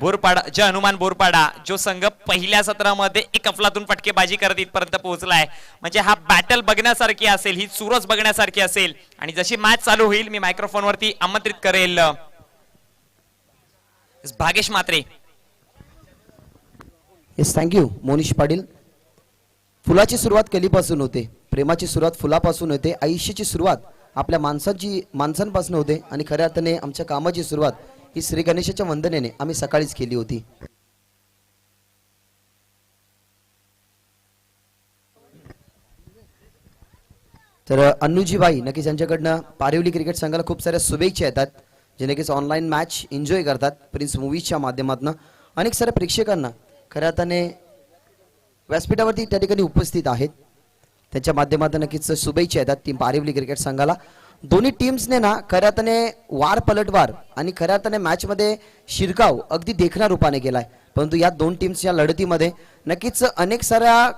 बोरपाडा जे हनुमान बोरपाडा जो संघ पहिल्या सत्रामध्ये एक अफलातून फटकेबाजी करत इथपर्यंत पोहोचलाय म्हणजे हा बॅटल बघण्यासारखी असेल, ही चुरस बघण्यासारखी असेल. आणि जशी मॅच चालू होईल मी मायक्रोफोन वरती आमंत्रित करेल भागेश मात्रे. Yes, thank you Monish Patil. फुलाची सुरुवात कलीपासून होते, प्रेमाची सुरुवात फुलापासून होते, आयुष्याची सुरुवात आपल्या माणसांपासून होते आणि खऱ्या अर्थाने आमच्या कामाची सुरुवात ही श्री गणेशाच्या वंदनेने आम्ही सकाळीच केली होती. तर अन्नूजीबाई नक्कीच यांच्याकडनं पारिवली क्रिकेट संघाला खूप साऱ्या शुभेच्छा येतात, जे नक्कीच ऑनलाईन मॅच एन्जॉय करतात प्रिन्स मूवीजच्या माध्यमातून. अनेक साऱ्या प्रेक्षकांना खऱ्या अर्थाने व्यासपीठावरती त्या ठिकाणी उपस्थित आहेत, त्यांच्या माध्यमातून नक्कीच शुभेच्छा येतात टीम पारिवली क्रिकेट संघाला. दोन्ही टीम्सने ना खऱ्या अर्थाने वार पलटवार आणि खऱ्या अर्थाने मॅचमध्ये शिरकाव अगदी देखण्या रूपाने केलाय. परंतु या दोन टीम्सच्या लढतीमध्ये नक्कीच अनेक साऱ्या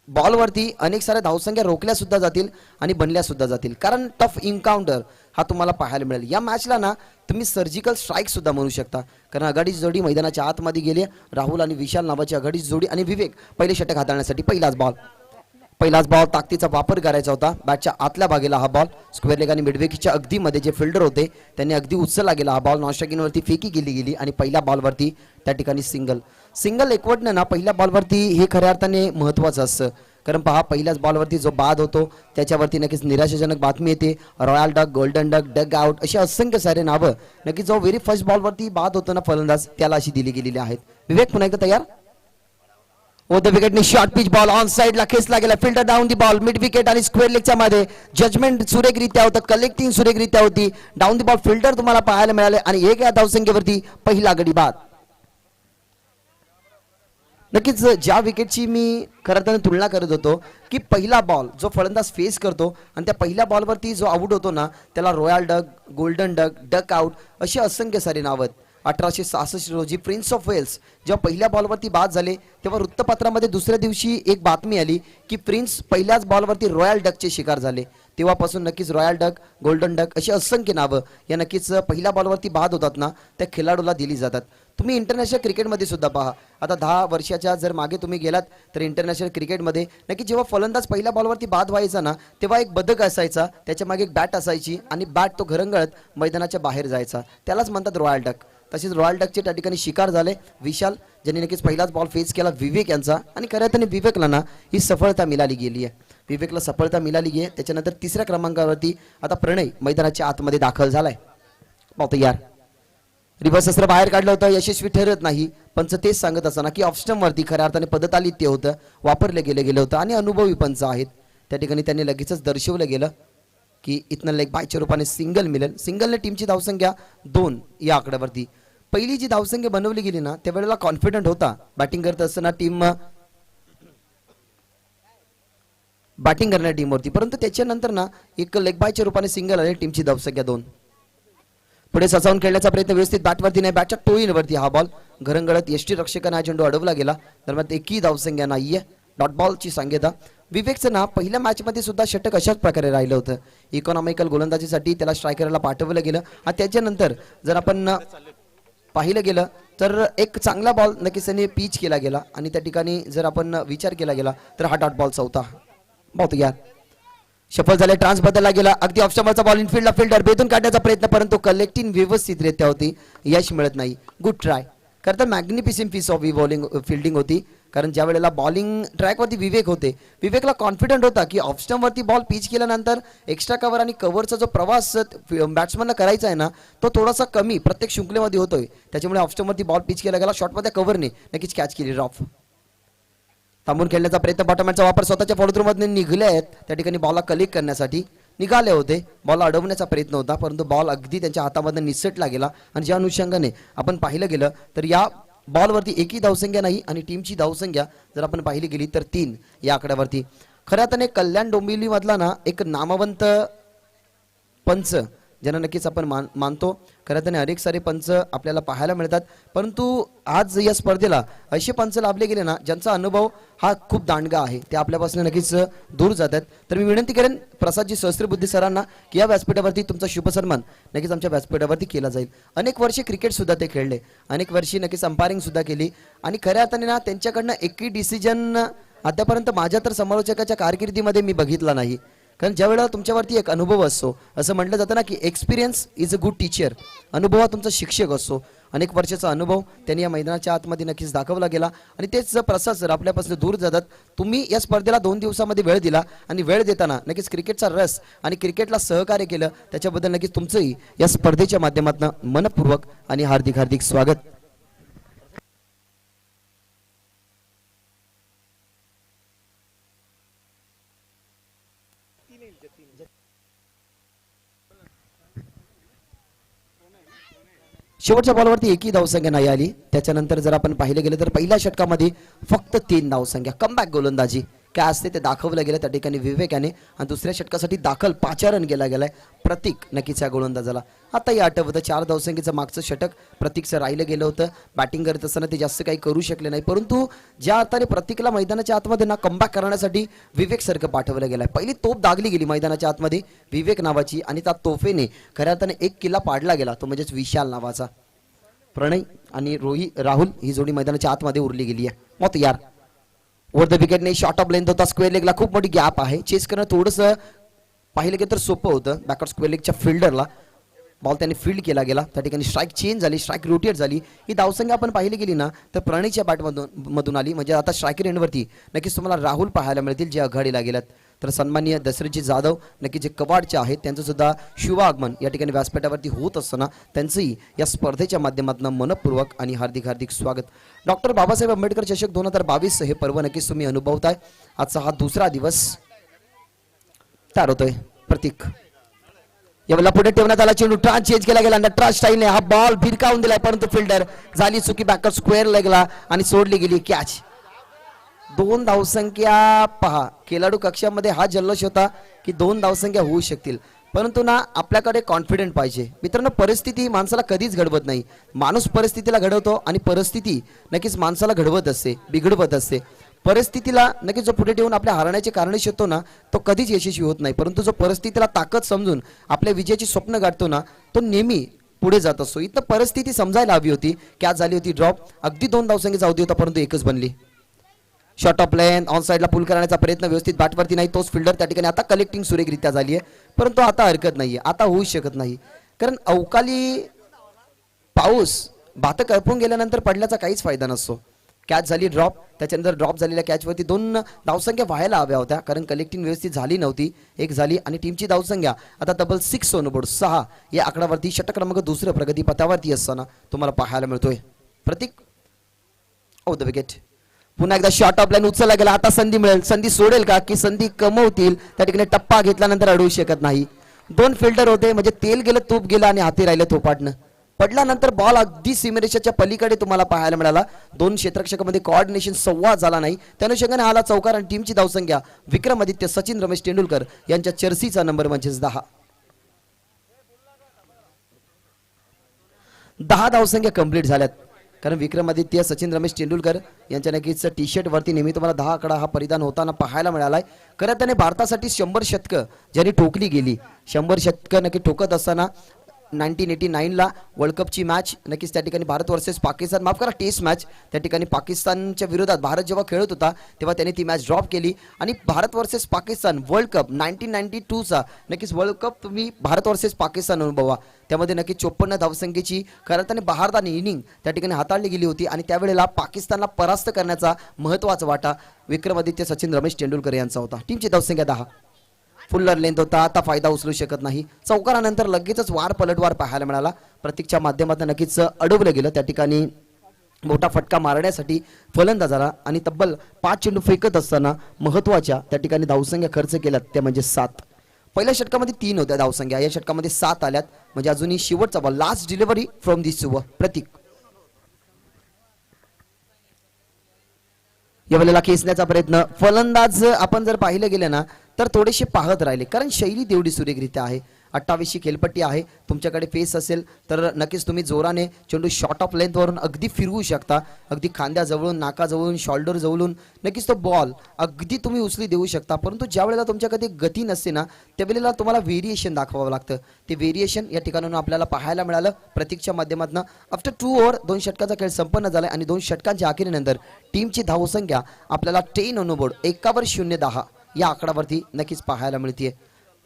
बॉलवरती अनेक साऱ्या धावसंख्या रोखल्या सुद्धा जातील आणि बनल्या सुद्धा जातील, कारण टफ इन्काउंटर हा तुम्हाला पाहायला मिळेल. या मॅचला ना तुम्ही सर्जिकल स्ट्राईक सुद्धा म्हणू शकता, कारण आघाडीची जोडी मैदानाच्या आतमध्ये गेली. राहुल आणि विशाल नावाची आघाडीची जोडी आणि विवेक पहिले षटक हाताळण्यासाठी पहिलाच बॉल ताकदीचा वापर करायचा होता. बॅटच्या आतल्या भागेला हा बॉल स्क्वेअर लेग आणि मिडविकेटच्या अगदी मध्ये जे फिल्डर होते त्यांनी अगदी उचलला गेला. हा बॉल नॉन स्ट्रायकिंगवरती फेकी गेली आणि पहिल्या बॉलवरती त्या ठिकाणी सिंगल एकवटणं ना पहिल्या बॉलवरती हे खऱ्या अर्थाने महत्त्वाचं असतं, कारण पहा पहिल्याच बॉलवरती जो बाद होतो त्याच्यावरती नक्कीच निराशाजनक बातमी येते. Royal duck, golden duck, duck out अशी असंख्य सारे नावं नक्कीच जो व्हेरी फर्स्ट बॉलवरती बाद होतो ना फलंदाज त्याला अशी दिली गेलेली आहेत. विवेक पुन्हा एकदा तयार. द विकेटनी शॉर्ट पिच बॉल ऑन साइडला खेचला गेला, fielder down the ball mid wicket आणि स्क्वेअर लेगच्या मध्ये जजमेंट सुरेखरित्या होतं, कलेक्टिंग सुरेखरित्या होती. डाऊन दी बॉल फिल्डर तुम्हाला पाहायला मिळाले आणि एक या धावसंख्येवरती पहिला गडी बाद. नक्कीच ज्या विकेटची मी खरं तर तुलना करत होतो की पहिला बॉल जो फलंदाज फेस करतो आणि त्या पहिल्या बॉलवरती जो आउट होतो ना त्याला royal duck, golden duck, duck out अशी असंख्य सारी नावं. 1866 रोजी प्रिन्स ऑफ वेल्स जेव्हा पहिल्या बॉलवरती बाद झाले तेव्हा वृत्तपत्रामध्ये दुसऱ्या दिवशी एक बातमी आली की प्रिन्स पहिल्याच बॉलवरती रॉयल डकचे शिकार झाले. तेव्हापासून नक्कीच रॉयल डक, गोल्डन डक अशी असंख्य नावं या नक्कीच पहिल्या बॉलवरती बाद होतात ना त्या खेळाडूला दिली जातात. तुम्ही इंटरनॅशनल क्रिकेटमध्ये सुद्धा पहा, आता 10 वर्षाच्या जर मागे तुम्ही गेलात तर इंटरनॅशनल क्रिकेटमध्ये नक्की जेव्हा फलंदाज पहिल्या बॉलवरती बाद व्हायचा ना तेव्हा एक बदक असायचा, त्याच्या मागे एक बॅट असायची आणि बॅट तो घरंगळत मैदानाच्या बाहेर जायचा, त्यालाच म्हणतात रॉयल डक. तसेच रॉयल डकचे त्या ठिकाणी शिकार झाले विशाल, ज्यांनी नक्कीच पहिलाच बॉल फेस केला विवेक यांचा आणि खऱ्या अर्थाने विवेकला ना ही सफलता मिळाली गेली आहे. विवेकला सफलता मिळाली आहे. त्याच्यानंतर तिसऱ्या क्रमांकावरती आता प्रणय मैदानाच्या आतमध्ये दाखल झालाय. पाहतो यार रिव्हर्स अस्त्र बाहेर काढलं होतं, यशस्वी ठरत नाही. पंच तेच सांगत असताना की ऑफस्टमवरती खऱ्या अर्थाने पदतालित्य होतं, वापरले गेलं होतं आणि अनुभवी पंच आहेत. त्या ठिकाणी त्यांनी लगेचच दर्शवलं गेलं की इथनं लेग बायच्या रूपाने सिंगल मिळेल. सिंगलने टीमची धावसंख्या 2 या आकड्यावरती. पहिली जी धावसंख्या बनवली गेली ना त्यावेळेला कॉन्फिडंट होता बॅटिंग करत असताना टीम बॅटिंग करणाऱ्या टीमवरती, परंतु त्याच्यानंतर ना एक लेग बायच्या रूपाने सिंगल आले. टीमची धावसंख्या 2. पुढे सचावून खेळण्याचा प्रयत्न व्यवस्थित बॅटवरती नाही, बॅटच्या टोळीवरती हा बॉल घरंगळत यष्टी रक्षकांना हा चेंडू अडवला गेला. दरम्यान एकही धावसंख्या नाहीये, डॉट बॉलची सांगता. विवेकचं ना पहिल्या मॅचमध्ये सुद्धा षटक अशाच प्रकारे राहिलं होतं. इकॉनॉमिकल गोलंदाजीसाठी त्याला स्ट्रायकरला पाठवलं गेलं आणि त्याच्यानंतर जर आपण पाहिलं गेलं तर एक चांगला बॉल नक्कीच त्यांनी पिच केला गेला आणि त्या ठिकाणी जर आपण विचार केला गेला तर हा डॉट बॉलचा होता. बहुत यार सफल झाले, ट्रान्स बदलला गेला. अगदी ऑफस्टमरचा बॉल इनफिल्डला फिल्डर बेदून काढण्याचा प्रयत्न, परंतु कलेक्टिंग व्यवस्थितरित्या होती, यश मिळत नाही. गुड ट्राय करता magnificent piece of bowling fielding होती, कारण ज्या वेळेला बॉलिंग ट्रॅकवरती विवेक होते विवेकला कॉन्फिडंट होता की ऑफस्टमवरती बॉल पिच केल्यानंतर एक्स्ट्रा कव्हर आणि कव्हरचा जो प्रवास बॅट्समनला करायचा आहे ना तो थोडासा कमी प्रत्येक शृंखलेमध्ये होतोय. त्याच्यामुळे ऑफस्टमवरती बॉल पिच केला गेला, शॉटमध्ये कव्हरने नक्कीच कॅच केली. रॉफ थांबून खेळण्याचा प्रयत्न, बॉटमॅनचा वापर स्वतःच्या फॉलोथ्रूमध्ये निघले आहेत त्या ठिकाणी बॉलला कलेक्ट करण्यासाठी निघाले होते. बॉल अडवण्याचा प्रयत्न होता परंतु बॉल अगदी त्यांच्या हातामध्ये निसटला गेला आणि ज्या अनुषंगाने आपण पाहिलं गेलं तर या बॉलवरती एकही धावसंख्या नाही आणि टीमची धावसंख्या जर आपण पाहिली गेली तर 3 या आकड्यावरती. खऱ्या अर्थाने कल्याण डोंबिवली मधला ना एक नामवंत पंच ज्यांना नक्कीच आपण मानतो. खरं तर अनेक सारे पंच आपल्याला पाहायला मिळतात, परंतु आज या स्पर्धेला असे पंच लाभले गेले ना ज्यांचा अनुभव हा खूप दांडगा आहे, ते आपल्यापासून नक्कीच दूर जातात. तर मी विनंती करेन प्रसादजी सहस्त्रबुद्धी सरांना की या व्यासपीठावरती तुमचा शुभ सन्मान नक्कीच आमच्या व्यासपीठावरती केला जाईल. अनेक वर्षे क्रिकेट सुद्धा ते खेळले, अनेक वर्षी नक्कीच अंपायरिंग सुद्धा केली आणि खऱ्या अर्थाने ना त्यांच्याकडनं एकही डिसिजन आतापर्यंत माझ्या तर समालोचकाच्या कारकिर्दीमध्ये मी बघितला नाही. कारण ज्या वेळेला तुमच्यावरती एक अनुभव असतो, असं म्हटलं जातं ना की experience is a good teacher, अनुभव हा तुमचा शिक्षक असतो. अनेक वर्षाचा अनुभव त्यांनी या मैदानाच्या आतमध्ये नक्कीच दाखवला गेला आणि तेच प्रसाद सर आपल्यापासून दूर जातात. तुम्ही या स्पर्धेला 2 दिवसामध्ये वेळ दिला आणि वेळ देताना नक्कीच क्रिकेटचा रस आणि क्रिकेटला सहकार्य केलं, त्याच्याबद्दल नक्कीच तुमचंही या स्पर्धेच्या माध्यमातून मनपूर्वक आणि हार्दिक हार्दिक स्वागत. शेवटच्या बॉलवरती एकही धावसंख्या नाही आली. त्याच्यानंतर जर आपण पाहिले गेले तर पहिल्या षटकामध्ये फक्त 3 धावसंख्या. कमबॅक गोलंदाजी काय असते ते दाखवलं गेलं त्या ठिकाणी विवेक याने आणि दुसऱ्या षटकासाठी दाखल 5 रन गेला गेलाय प्रतीक नक्कीच या गोलंदाजाला. आताही आठवतं 4 धावसंख्येचं मागचं षटक प्रतीकचं राहिलं गेलं होतं. बॅटिंग करत असताना ते जास्त काही करू शकले नाही, परंतु ज्या अर्थाने प्रतीकला मैदानाच्या आतमध्ये ना कमबॅक करण्यासाठी विवेक सारखं पाठवलं गेलंय. पहिली तोफ दागली गेली मैदानाच्या आतमध्ये विवेक नावाची आणि त्या तोफेने खऱ्या अर्थाने एक किल्ला पाडला गेला, तो म्हणजेच विशाल नावाचा. प्रणय आणि राहुल ही जोडी मैदानाच्या आतमध्ये उरली गेली आहे. मग यार वर द विकेटने शॉर्ट ऑफ लेंथ होता, स्क्वेअर लेगला खूप मोठी गॅप आहे. चेस करणं थोडंसं पाहिलं गेलं तर सोपं होतं. बॅकवर्ड स्क्वेअर लेगच्या फिल्डरला बॉल त्याने फील्ड केला गेला, त्या ठिकाणी स्ट्राईक चेंज झाली, स्ट्राईक रोटेट झाली. ही धावसंख्या आपण पाहिली गेली ना तर प्रणयच्या बॅटमधून आली. म्हणजे आता स्ट्रायकर एंडवरती नक्कीच तुम्हाला राहुल पाहायला मिळतील जे आघाडीला गेलात. तर सन्माननीय दशरथजी जाधव नक्की जे कवाडचे आहेत त्यांचं सुद्धा शुभागमन या ठिकाणी व्यासपीठावरती होत असताना त्यांचंही या स्पर्धेच्या माध्यमातून मनपूर्वक आणि हार्दिक हार्दिक स्वागत. डॉक्टर बाबासाहेब आंबेडकर चषक 2022 हे पर्व नक्कीच तुम्ही अनुभवताय. आजचा हा दुसरा दिवस तयार होतोय. प्रतीक यावेळेला पुढे ठेवण्यात आला, चेंडू ट्रान्स चेंज केला गेला, नटराज स्टाईलने हा बॉल भिरकावून दिलाय, परंतु फिल्डर झाली चुकी, बॅकर स्क्वेअर लेगला आणि सोडली गेली कॅच. 2 धावसंख्या पहा, खेळाडू कक्षामध्ये हा जल्लोष होता की 2 धावसंख्या होऊ शकतील, परंतु ना आपल्याकडे कॉन्फिडंट पाहिजे. मित्रांनो, परिस्थिती माणसाला कधीच घडवत नाही, माणूस परिस्थितीला घडवतो आणि परिस्थिती नक्कीच माणसाला घडवत असते, बिघडवत असते. परिस्थितीला नक्कीच जो पुढे ठेवून आपल्या हारण्याचे कारणे शोधतो ना तो कधीच यशस्वी होत नाही, परंतु जो परिस्थितीला ताकद समजून आपल्या विजयाची स्वप्न गाठतो ना तो नेहमी पुढे जात असतो. इथं परिस्थिती समजायला हवी होती. कॅच झाली होती ड्रॉप, अगदी 2 धावसंख्येचा अवधी होता परंतु एकच बनली. शॉर्ट ऑफ लेंथ ऑन साईडला पुल करण्याचा प्रयत्न व्यवस्थित बॅटवरती नाही, तोच फिल्डर त्या ठिकाणी. आता कलेक्टिंग सुरेखरित्या झाली आहे, परंतु आता हरकत नाहीये, आता होऊ शकत नाही, कारण अवकाळी पाऊस भात करपून गेल्यानंतर पडल्याचा काहीच फायदा नसतो. कॅच झाली ड्रॉप, त्याच्यानंतर ड्रॉप झालेल्या कॅचवरती 2 धावसंख्या व्हायला हव्या होत्या, कारण कलेक्टिंग व्यवस्थित झाली नव्हती. एक झाली आणि टीमची धावसंख्या आता डबल 6 ऑन बोर्ड 6 या आकड्यावरती षटक क्रमांक 2 प्रगती पथावरती असताना तुम्हाला पाहायला मिळतोय. प्रतीक ऑफ द विकेट. पुन्हा एकदा शॉर्ट ऑफ लाईन उचलला गेला, आता संधी मिळेल, संधी सोडेल का की संधी कमवतील, त्या ठिकाणी टप्पा घेतल्यानंतर अडवू शकत नाही. 2 फिल्डर होते, म्हणजे तेल गेलं तूप गेलं आणि हाती राहिलं थोपाटणं. पडल्यानंतर बॉल अगदी सीमेरेषेच्या पलीकडे तुम्हाला पाहायला मिळाला. 2 क्षेत्ररक्षकामध्ये कोऑर्डिनेशन संवाद झाला नाही, त्या अनुषंगाने आला चौकार आणि टीमची धावसंख्या विक्रमादित्य सचिन रमेश तेंडुलकर यांच्या जर्सीचा नंबर म्हणजेच 10. 10 धावसंख्या कंप्लीट झाल्यात, कारण विक्रमादित्य सचिन रमेश तेंडुलकर यांच्या नक्कीच टी शर्ट वरती नेहमी तुम्हाला 10 आकडा हा परिधान होताना पाहायला मिळालाय. खरं त्याने भारतासाठी 100 शतकं ज्यांनी ठोकली गेली, 100 शतकं नक्की ठोकत असताना 1989ला वर्ल्ड कपची मॅच नक्कीच त्या ठिकाणी भारत वर्सेस पाकिस्तान, माफ करा टेस्ट मॅच, त्या ठिकाणी पाकिस्तानच्या विरोधात भारत जेव्हा खेळत होता तेव्हा त्याने ती मॅच ड्रॉप केली आणि Bharat versus Pakistan world cup 1992चा नक्कीच वर्ल्ड कप तुम्ही भारत वर्सेस पाकिस्तान अनुभवा. त्यामध्ये नक्की 54 धावसंख्येची खरं त्याने बहारदार इनिंग त्या ठिकाणी हाताळली गेली होती आणि त्यावेळेला पाकिस्तानला परास्त करण्याचा महत्त्वाचा वाटा विक्रमादित्य सचिन रमेश तेंडुलकर यांचा होता. टीमची धावसंख्या 10. फुल्लर लेंथ होता, आता फायदा उचलू शकत नाही. चौकारानंतर लगेचच वार पलटवार पाहायला मिळाला. प्रतीकच्या माध्यमातून नक्कीच अडवलं गेलं, त्या ठिकाणी मोठा फटका मारण्यासाठी फलंदाजाला आणि तब्बल 5 चेंडू फेकत असताना महत्त्वाच्या त्या ठिकाणी धावसंख्या खर्च केल्यात, त्या म्हणजे 7. पहिल्या षटकामध्ये 3 होत्या धावसंख्या, या षटकामध्ये 7 आल्यात, म्हणजे अजूनही शेवटचा ball, last delivery from this over. Pratik यावेळेला खेचण्याचा प्रयत्न, फलंदाज आपण जर पाहिलं गेलं ना तर थोडेसे पाहत राहिले, कारण शैली तेवढी सुरेखरित्या आहे. 28 खेळपट्टी आहे. तुमच्याकडे फेस असेल तर नक्कीच तुम्ही जोराने चेंडू शॉर्ट ऑफ लेंथवरून अगदी फिरवू शकता. अगदी खांद्याजवळून, नाकाजवळून, शोल्डर जवळून नक्कीच तो बॉल अगदी तुम्ही उचली देऊ शकता. परंतु ज्या वेळेला तुमच्याकडे गती नसते ना, त्यावेळेला तुम्हाला व्हेरिएशन दाखवावं लागतं. ते व्हेरिएशन या ठिकाणाहून आपल्याला पाहायला मिळालं प्रतीकच्या माध्यमातून. आफ्टर 2 ओव्हर 2 षटकाचा खेळ संपन्न झाला आणि 2 षटकांच्या अखेरीनंतर टीमची धावसंख्या आपल्याला 10 ऑन बोर्ड 1/010 या आकडावरती नक्कीच पाहायला मिळते.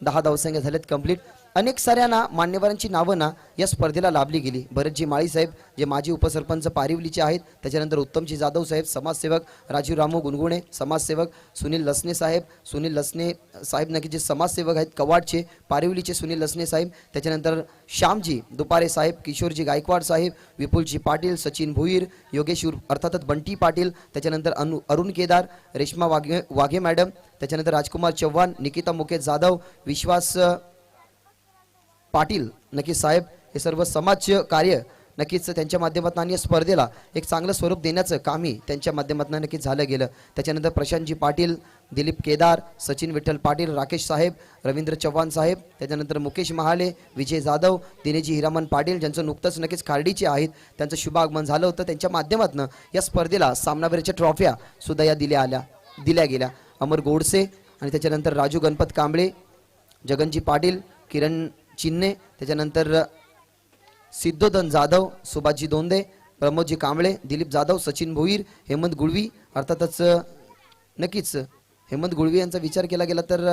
10 धावसंख्या झाल्यात कंप्लीट. अनेक साऱ्यांना मान्यवरांची नावं ना या स्पर्धेला लाभली गेली. भरतजी माळी साहेब जे माजी उपसरपंच पारिवलीचे आहेत, त्याच्यानंतर उत्तमजी जाधव साहेब समाजसेवक, राजीव रामू गुणगुणे समाजसेवक, सुनील लसने साहेब नक्की जे समाजसेवक आहेत कवाडचे, पारिवलीचे सुनील लसने साहेब, त्याच्यानंतर श्यामजी दुपारे साहेब, किशोरजी गायकवाड साहेब, विपुलजी पाटील, सचिन भुईर, योगेश अर्थातच बंटी पाटील, त्याच्यानंतर अरुण केदार, रेश्मा वाघे मॅडम, त्याच्यानंतर राजकुमार चव्हाण, निकिता मुकेश जाधव, विश्वास पाटील नक्कीच साहेब, हे सर्व समाज कार्य नक्कीच त्यांच्या माध्यमातून आणि या स्पर्धेला एक चांगलं स्वरूप देण्याचं कामही त्यांच्या माध्यमातून नक्कीच झालं गेलं. त्याच्यानंतर प्रशांतजी पाटील, दिलीप केदार, सचिन विठ्ठल पाटील, राकेश साहेब, रवींद्र चव्हाण साहेब, त्याच्यानंतर मुकेश महाले, विजय जाधव, दिनेजी हिरामन पाटील ज्यांचं नुकतंच नक्कीच खार्डीचे आहेत, त्यांचं शुभागमन झालं होतं. त्यांच्या माध्यमातून या स्पर्धेला सामनावीरच्या ट्रॉफ्या सुद्धा या दिल्या गेल्या. अमर गोडसे आणि त्याच्यानंतर राजू गणपत कांबळे, जगनजी पाटील, किरण चिन्ने, त्याच्यानंतर सिद्धोधन जाधव, सुभाषजी दोंदे, प्रमोदजी कांबळे, दिलीप जाधव, सचिन भोईर, हेमंत गुळवी, अर्थातच नक्कीच हेमंत गुळवी यांचा विचार केला गेला तर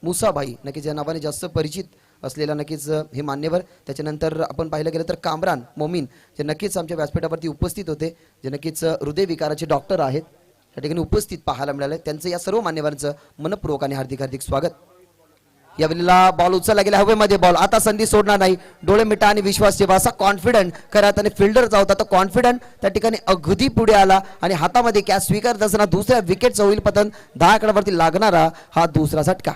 मुसाबाई नक्कीच या नावाने जास्त परिचित असलेला नक्कीच हे मान्यवर. त्याच्यानंतर आपण पाहिलं गेलं तर कामरान मोमीन जे नक्कीच आमच्या व्यासपीठावरती उपस्थित होते, जे नक्कीच हृदयविकाराचे डॉक्टर आहेत, त्या ठिकाणी उपस्थित पाहायला मिळाले. त्यांचं या सर्व मान्यवरांचं मनपूर्वक आणि हार्दिक स्वागत. यावेळेला बॉल उचलला गेला हवेमध्ये. बॉल आता संधी सोडणार नाही, डोळे मिटा आणि विश्वास ठेवा असा कॉन्फिडंट खऱ्या अर्थाने फिल्डरचा होता. तो कॉन्फिडंट त्या ठिकाणी अगदी पुढे आला आणि हातामध्ये कॅच स्वीकारत असताना दुसऱ्या विकेटचं होईल पतन. 10 आकड्यावरती लागणारा हा दुसरा झटका.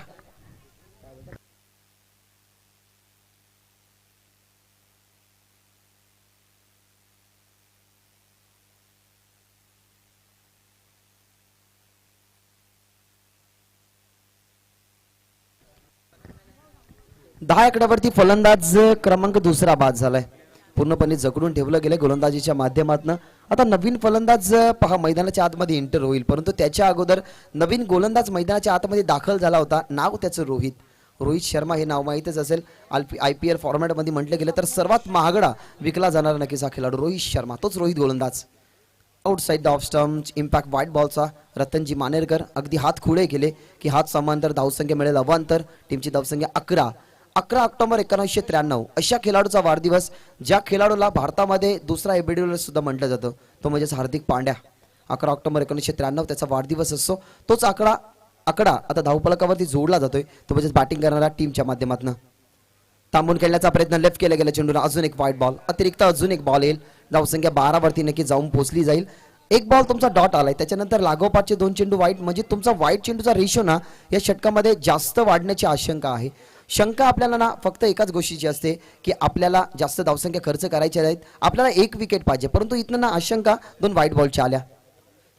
दहा आकड्यावरती फलंदाज क्रमांक दुसरा बाद झालाय. पूर्णपणे जकडून ठेवलं गेलं गोलंदाजीच्या माध्यमातून. आता नवीन फलंदाज पहा मैदानाच्या आतमध्ये एंटर होईल, परंतु त्याच्या अगोदर नवीन गोलंदाज मैदानाच्या आतमध्ये दाखल झाला होता. नाव त्याचं रोहित शर्मा हे नाव माहीतच असेल. IPL फॉर्मॅटमध्ये म्हटलं गेलं तर सर्वात महागडा विकला जाणारा नक्कीच हा खेळाडू रोहित शर्मा, तोच रोहित गोलंदाज. Outside the off stump impact white बॉलचा रतनजी मानेरकर अगदी हात खुळे केले की हात समांतर धावसंख्या मिळेल अवांतर. टीमची धावसंख्या 11 ऑक्टोबर 1993. अशा खेळाडूचा वाढदिवस ज्या खेळाडूला भारतामध्ये दुसरा एबीडीवर सुद्धा म्हटलं जातं तो म्हणजेच हार्दिक पांड्या. 11 ऑक्टोबर 1993 त्याचा वाढदिवस असतो. तोच आकडा आता धावफलकावरती जोडला जातोय, तो म्हणजेच बॅटिंग करणारा टीमच्या माध्यमातून. थांबून खेळण्याचा प्रयत्न लेफ्ट केला गेला चेंडूला. अजून एक व्हाईट बॉल, अतिरिक्त अजून एक बॉल येईल. धावसंख्या 12 वरती नक्की जाऊन पोहोचली जाईल. एक बॉल तुमचा डॉट आलाय, त्याच्यानंतर लागोपाठचे 2 चेंडू वाईट, म्हणजे तुमचा वाईट चेंडूचा रेशो ना या षटकामध्ये जास्त वाढण्याची आशंका आहे. शंका आपल्याला ना फक्त एकाच गोष्टीची असते की आपल्याला जास्त धावसंख्या खर्च करायच्या आहेत, आपल्याला 1 विकेट पाहिजे, परंतु इथनं ना आशंका 2 व्हाईट बॉलच्या आल्या.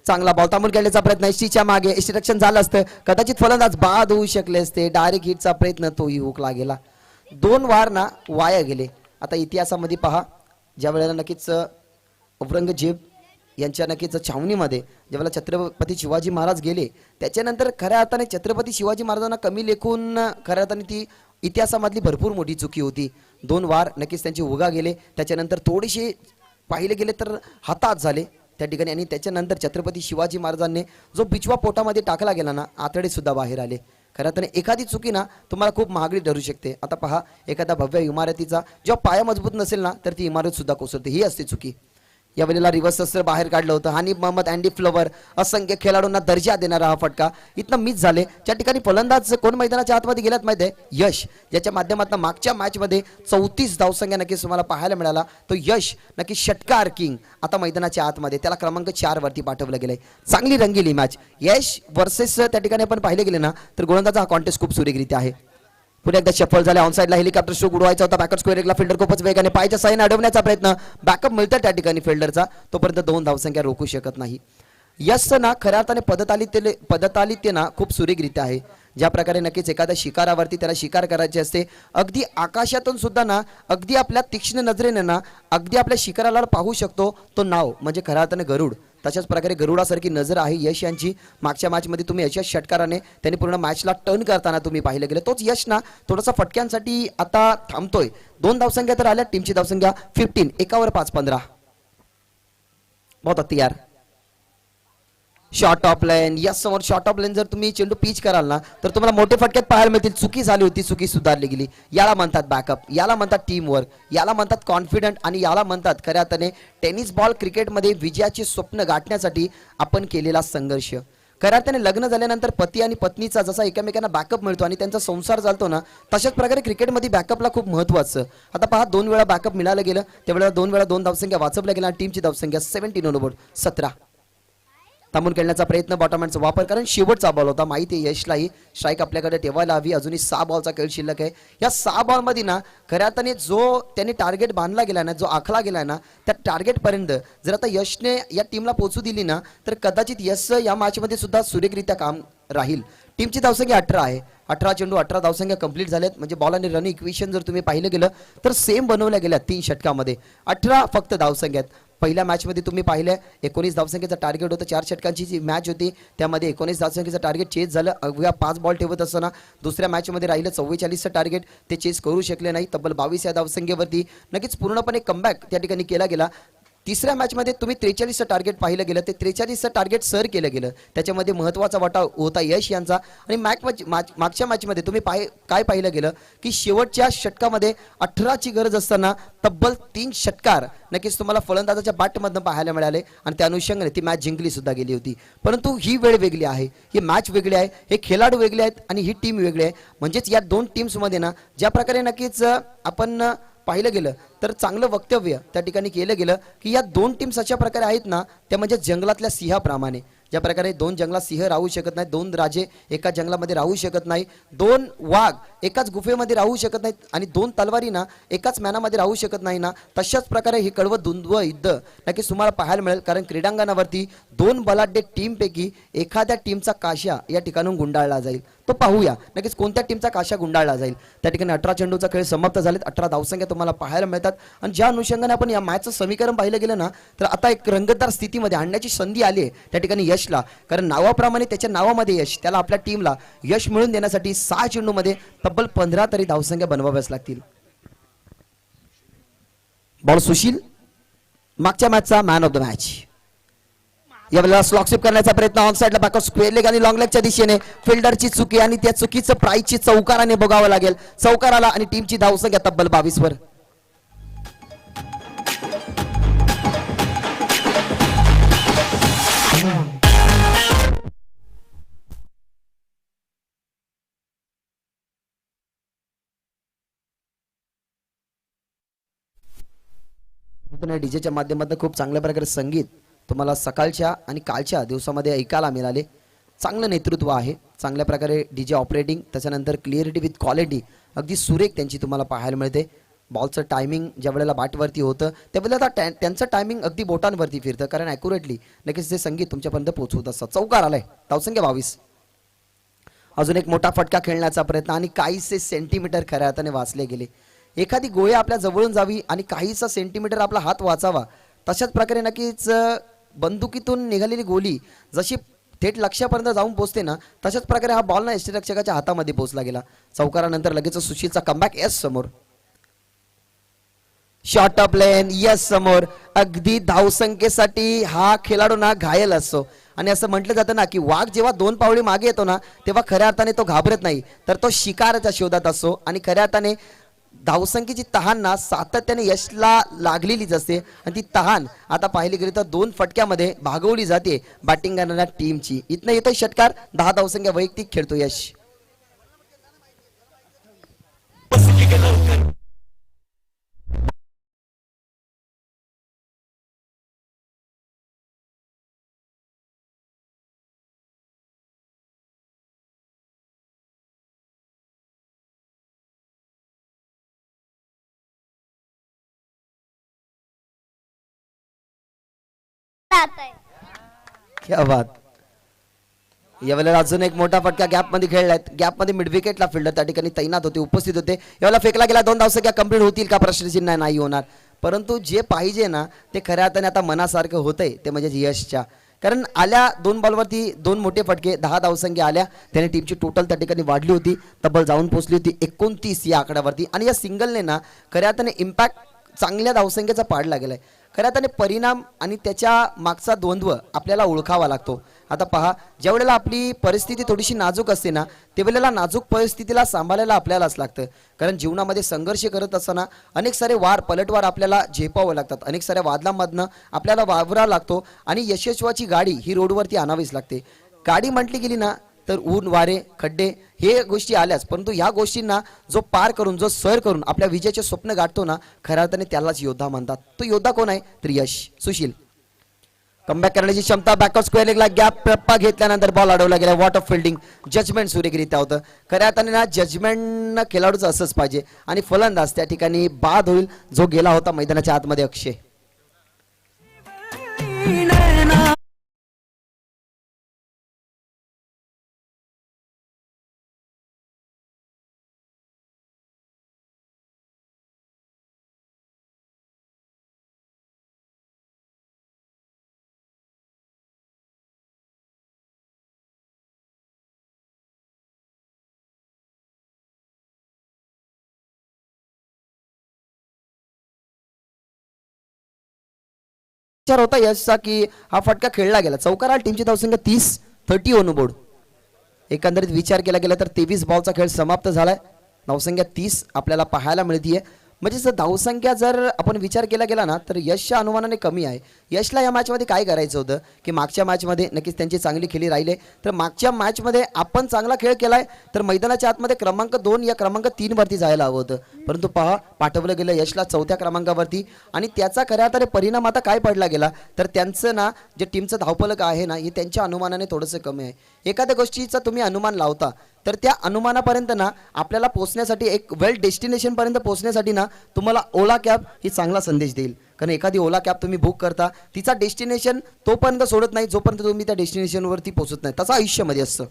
चांगला बॉल थांबून खेळण्याचा प्रयत्न, एसटीच्या मागे एस्ट्रक्शन झालं असतं, कदाचित फलंदाज बाद होऊ शकले असते. डायरेक्ट हिटचा प्रयत्न तोही हुकला गेला. 2 वार ना वाया गेले. आता इतिहासामध्ये पहा, ज्या वेळेला नक्कीच औरंगजेब यांच्या नक्कीच छावणीमध्ये ज्यावेळेला छत्रपती शिवाजी महाराज गेले, त्याच्यानंतर खऱ्या अर्थाने छत्रपती शिवाजी महाराजांना कमी लेखून खऱ्या अर्थाने ती इतिहासामधली भरपूर मोठी चुकी होती. 2 वार नक्कीच त्यांचे उगा गेले. त्याच्यानंतर थोडेसे पाहिले गेले तर हातात झाले त्या ठिकाणी, आणि त्याच्यानंतर छत्रपती शिवाजी महाराजांनी जो बिचवा पोटामध्ये टाकला गेला ना, आतडे सुद्धा बाहेर आले. खऱ्या अर्थाने एखादी चुकी ना तुम्हाला खूप महागडी ठरू शकते. आता पहा, एखाद्या भव्य इमारतीचा जेव्हा पाया मजबूत नसेल ना तर ती इमारत सुद्धा कोसळते, ही असते चुकी. यावेळेला रिव्हर्स अस्त्र बाहेर काढलं होतं. हनीफ मोहम्मद, अँडी फ्लवर असंख्य खेळाडूंना दर्जा देणारा हा फटका इथनं मिस झाले. ज्या ठिकाणी फलंदाज कोण मैदानाच्या आतमध्ये गेल्यात माहिती आहे? यश, ज्याच्या माध्यमातून मागच्या मॅचमध्ये 34 धावसंख्या नक्कीच तुम्हाला पाहायला मिळाला. तो यश नक्की षटकार किंग आता मैदानाच्या आतमध्ये, त्याला क्रमांक 4 वरती पाठवलं गेलंय. चांगली रंगीली मॅच. यश वर्सेस त्या ठिकाणी आपण पाहिले गेले ना तर गोलंदाजा हा कॉन्टेस्ट खूप सुरेखरित्या आहे. पुन्हा एकदा शफल झाले. ऑनसाइडला हेलिकॉप्टर स्ट्रोक उडवायचा होता. बॅकअप स्क्वेअर एकला फिल्डर खूपच वेगाने पायाच्या साईने अडवण्याचा प्रयत्न, बॅकअप मिळतं त्या ठिकाणी फिल्डरचा, तोपर्यंत 2 धावसंख्या रोखू शकत नाही. यश ना खऱ्या अर्थाने पदतालित्य ना खूप सुरेखरित्या आहे. ज्या प्रकारे नक्कीच एखाद्या शिकारावरती त्याला शिकार करायची असते, अगदी आकाशातून सुद्धा ना अगदी आपल्या तीक्ष्ण नजरेने ना अगदी आपल्या शिकाराला पाहू शकतो तो नाव म्हणजे खऱ्या अर्थाने गरुड. तशाच प्रकारे गरुडासारखी नजर आहे यश यांची. मागच्या मॅचमध्ये तुम्ही अशाच षटकाराने त्यांनी पूर्ण मॅचला टर्न करताना तुम्ही पाहिलं गेलं. तोच यश ना थोडासा फटक्यांसाठी आता थांबतोय. 2 धावसंख्या तर आल्या, टीमची धावसंख्या 15, एकावर 5, 15. बहुत अति यार. शॉर्ट ऑफ लाईन, यस समोर शॉर्ट ऑफ लाईन जर तुम्ही चेंडू पिच कराल ना तर तुम्हाला मोठे फटक्यात पाहायला मिळतील. चुकी झाली होती, चुकी सुधारली गेली. याला म्हणतात बॅकअप, याला म्हणतात टीम वर्क, याला म्हणतात कॉन्फिडंट आणि याला म्हणतात खऱ्या अर्थाने टेनिस बॉल क्रिकेटमध्ये विजयाचे स्वप्न गाठण्यासाठी आपण केलेला संघर्ष. खऱ्या अर्थाने लग्न झाल्यानंतर पती आणि पत्नीचा जसा एकमेकांना बॅकअप मिळतो आणि त्यांचा संसार चालतो ना, तशाच प्रकारे क्रिकेटमध्ये बॅकअपला खूप महत्त्वाचं. आता पहा 2 वेळा बॅकअप मिळालं गेलं, त्यावेळेला 2 वेळा 2 धावसंख्या वाचवल्या गेल्या आणि टीमची धावसंख्या 17 ऑन बोर्ड 17. थांबून खेळण्याचा प्रयत्न, बॉटमहँडचा वापर, कारण शेवटचा बॉल होता. माहिती आहे यशलाही स्ट्राईक आपल्याकडे ठेवायला हवी. अजूनही 6 बॉलचा खेळ शिल्लक आहे. या 6 बॉलमध्ये ना खऱ्या अर्थाने जो त्यांनी टार्गेट बांधला गेला ना, जो आखला गेला ना, त्या टार्गेटपर्यंत जर आता यशने या टीमला पोहोचू दिली ना तर कदाचित यश या मॅचमध्ये सुद्धा सुरेखरित्या काम राहील. टीमची धावसंख्या 18 आहे. 18 चेंडू 18 धावसंख्या कंप्लीट झाल्यात. म्हणजे बॉल आणि रन इक्वेशन जर तुम्ही पाहिलं गेलं तर सेम बनवल्या गेल्या 3 षटकामध्ये. 18 फक्त धावसंख्यात. पहिल्या मॅचमध्ये तुम्ही पाहिलं 19 धावसंख्येचं टार्गेट होतं. 4 षटकांची जी मॅच होती त्यामध्ये 19 धावसंख्येचं टार्गेट चेस झालं. अवघ्या 5 बॉल ठेवत असताना दुसऱ्या मॅचमध्ये राहिलं 44चं टार्गेट, ते चेस करू शकले नाही. तब्बल 22 या धावसंख्येवरती नक्कीच पूर्णपणे कमबॅक त्या ठिकाणी केला गेला. तिसऱ्या मॅचमध्ये तुम्ही 43चं टार्गेट पाहिलं गेलं, ते 43चं टार्गेट सर केलं गेलं. त्याच्यामध्ये महत्त्वाचा वाटा होता यश यांचा. आणि मागच्या मॅचमध्ये तुम्ही काय पाहिलं गेलं की शेवटच्या षटकामध्ये 18ची गरज असताना तब्बल 3 षटकार नक्कीच तुम्हाला फलंदाजाच्या बॅटमधनं पाहायला मिळाले आणि त्या अनुषंगाने ती मॅच जिंकली सुद्धा गेली होती. परंतु ही वेळ वेगळी आहे, ही मॅच वेगळी आहे, हे खेळाडू वेगळे आहेत आणि ही टीम वेगळी आहे. म्हणजेच या 2 टीम्समध्ये ना ज्या प्रकारे नक्कीच आपण पाहिलं गेलं तर चांगलं वक्तव्य त्या ठिकाणी केलं गेलं की या 2 टीम्स अशा प्रकारे आहेत ना, त्या म्हणजे जंगलातल्या सिंहाप्रमाणे. ज्या प्रकारे 2 जंगलात सिंह राहू शकत नाही, 2 राजे एका जंगलामध्ये राहू शकत नाही, 2 वाघ एकाच गुफेमध्ये राहू शकत नाहीत आणि 2 तलवारी ना एकाच मॅनामध्ये राहू शकत नाही ना, तशाच प्रकारे हे कडवं द्वंद्व युद्ध नक्कीच तुम्हाला पाहायला मिळेल. कारण क्रीडांगणावरती 2 बलाढ्य टीमपैकी एखाद्या टीमचा काशा या ठिकाणून गुंडाळला जाईल. तो पाहूया नक्कीच कोणत्या टीमचा काशा गुंडाळला जाईल. त्या ठिकाणी 18 चेंडूचा खेळ समाप्त झालेत. 18 धावसंख्या तुम्हाला पाहायला मिळतात. आणि ज्या अनुषंगाने आपण या मॅचचं समीकरण पाहिलं गेलं ना तर आता एक रंगतदार स्थितीमध्ये आणण्याची संधी आली आहे त्या ठिकाणी यशला. कारण नावाप्रमाणे त्याच्या नावामध्ये यश, त्याला आपल्या टीमला यश मिळवून देण्यासाठी 6 चेंडूमध्ये तब्बल 15 तरी धावसंख्या बनवाव्याच लागतील. बॉल सुशील, मागच्या मॅचचा मॅन ऑफ द मॅच. यावेळेला स्लॉक स्वीप करण्याचा प्रयत्न, ऑन साइडला बॅकअप स्क्वेअर लेग आणि लॉंग लेगच्या दिशेने फिल्डरची चुकी आणि त्या चुकीचं प्राईजची चौकाराने बघावं लागेल. चौकाराला आणि टीमची धावसंख्या तब्बल 22 वर. डीजेच्या माध्यमातून खूप चांगल्या प्रकारे संगीत तुम्हाला सकाळच्या आणि कालच्या दिवसामध्ये ऐकायला मिळाले. चांगलं नेतृत्व आहे, चांगल्या प्रकारे डीजे ऑपरेटिंग, त्याच्यानंतर क्लिअरिटी विथ क्वालिटी अगदी सुरेख त्यांची तुम्हाला पाहायला मिळते. बॉलचं टायमिंग ज्या वेळेला बॅटवरती होतं त्यावेळेला त्यांचं टायमिंग अगदी बोटांवरती फिरतं, कारण ॲक्युरेटली नक्कीच ते संगीत तुमच्यापर्यंत पोहोचवत असतात. चौकार आलाय, धावसंख्या 22. अजून एक मोठा फटका खेळण्याचा प्रयत्न आणि काहीसे सेंटीमीटर खऱ्या अर्थाने वाचले गेले. एखादी गोळी आपल्या जवळून जावी आणि काहीसा सेंटीमीटर आपला हात वाचावा, तशाच प्रकारे नक्कीच बंदुकीतून निघालेली गोळी जशी थेट लक्ष्यापर्यंत जाऊन पोहोचते ना, तशाच प्रकारे हा बॉल ना यष्टीरक्षकाच्या हातामध्ये पोहोचला गेला. चौकारानंतर लगेच सुशीलचा कमबॅक. यस समोर शॉर्ट ऑफ लेन, यस समोर. अगदी धावसंख्येसाठी हा खेळाडू ना घायल असतो आणि असं म्हटलं जातं ना की वाघ जेव्हा 2 पावली मागे येतो ना तेव्हा खऱ्या अर्थाने तो घाबरत नाही, तर तो शिकाराच्या शोधात असतो. आणि खऱ्या अर्थाने धावसंख्येची तहान ना सातत्याने यशला लागलेलीच असते आणि ती तहान आता पाहिली गेली तर 2 फटक्यामध्ये भागवली जाते बॅटिंग करणाऱ्या टीमची. इथनं येतो षटकार, 10 धावसंख्या वैयक्तिक खेळतो यश. आता है. क्या बात. यावेळेला अजून एक मोठा फटका गॅप मध्ये खेळलाय. गॅप मध्ये मिड विकेटला फिल्डर त्या ठिकाणी तैनात होते, उपस्थित होते. यावेळेला फेकला गेला, 2 धावसंख्या कंप्लीट होतील का प्रश्नचिन्ह नाही होणार. परंतु जे पाहिजे ना ते खऱ्या अर्थाने आता मनासारखं होतंय ते म्हणजे यशच्या. कारण आल्या 2 बॉलवरती 2 मोठे फटके, 10 धावसंख्या आल्या. त्याने टीमची टोटल त्या ठिकाणी वाढली होती, तब्बल जाऊन पोहोचली होती 29 या आकड्यावरती. आणि या सिंगलने ना खऱ्या अर्थाने इम्पॅक्ट चांगल्या धावसंख्येचा पाडला गेलाय. खऱ्या अर्थाने परिणाम आणि त्याच्या मागचा द्वंद्व आपल्याला ओळखावा लागतो. आता पहा, ज्या वेळेला आपली परिस्थिती थोडीशी नाजूक असते ना त्यावेळेला नाजूक परिस्थितीला सांभाळायला आपल्यालाच लागतं. कारण जीवनामध्ये संघर्ष करत असताना अनेक सारे वार पलटवार आपल्याला झेपावं लागतात, अनेक साऱ्या वादलांमधनं आपल्याला वावरावं लागतो. आणि यशस्वाची गाडी ही रोडवरती आणावीच लागते. गाडी म्हटली गेली ना तर ऊन वारे खड्डे हे गोष्टी आल्याच, परंतु ह्या गोष्टींना जो पार करून जो सर करून आपल्या विजयाचे स्वप्न गाठतो ना खऱ्या अर्थाने त्यालाच योद्धा म्हणतात. तो योद्धा कोण आहे तर यश. सुशील कमबॅक करण्याची क्षमता, बॅकअप स्क्वेअर लेगला गॅप टप्पा घेतल्यानंतर बॉल अडवला गेला. वॉट ऑफ फिल्डिंग, जजमेंट सुरेखरित्या होतं. खऱ्या अर्थाने ना जजमेंट खेळाडूचं असंच पाहिजे. आणि फलंदाज त्या ठिकाणी बाद होईल जो गेला होता मैदानाच्या आतमध्ये अक्षय. विचार होता यशचा की हा फटका खेळला गेला. चौकाराल टीमची धावसंख्या 30 ऑन बोर्ड. एकंदरीत विचार केला गेला तर 23 बॉलचा खेळ समाप्त झालाय. धावसंख्या 30 आपल्याला पाहायला मिळतीये. म्हणजे जर धावसंख्या जर आपण विचार केला गेला ना तर यशच्या अनुमानाने कमी आहे. यशला या मॅचमध्ये काय करायचं होतं की मागच्या मॅचमध्ये नक्कीच त्यांची चांगली खेळी राहिले. तर मागच्या मॅचमध्ये आपण चांगला खेळ केलाय तर मैदानाच्या आतमध्ये क्रमांक 2 या क्रमांक 3 वरती जायला हवं होतं. परंतु पहा, पाठवलं गेलं यशला 4थ्या क्रमांकावरती. आणि त्याचा खऱ्या अर्थाने परिणाम आता काय पडला गेला तर त्यांचं ना जे टीमचं धावफलक आहे ना हे त्यांच्या अनुमानाने थोडंसं कमी आहे. एखाद्या गोष्टीचा तुम्ही अनुमान लावता तर त्या अनुमानापर्यंत ना आपल्याला पोहोचण्यासाठी एक वेल डेस्टिनेशन पर्यंत पोहोचण्यासाठी ना तुम्हाला ओला कॅब ही चांगला संदेश देईल. कारण एखादी ओला कॅब तुम्ही बुक करता तिचा डेस्टिनेशन तोपर्यंत सोडत नाही जोपर्यंत तुम्ही त्या डेस्टिनेशनवरती पोहोचत नाही. तसं आयुष्यामध्ये असतं.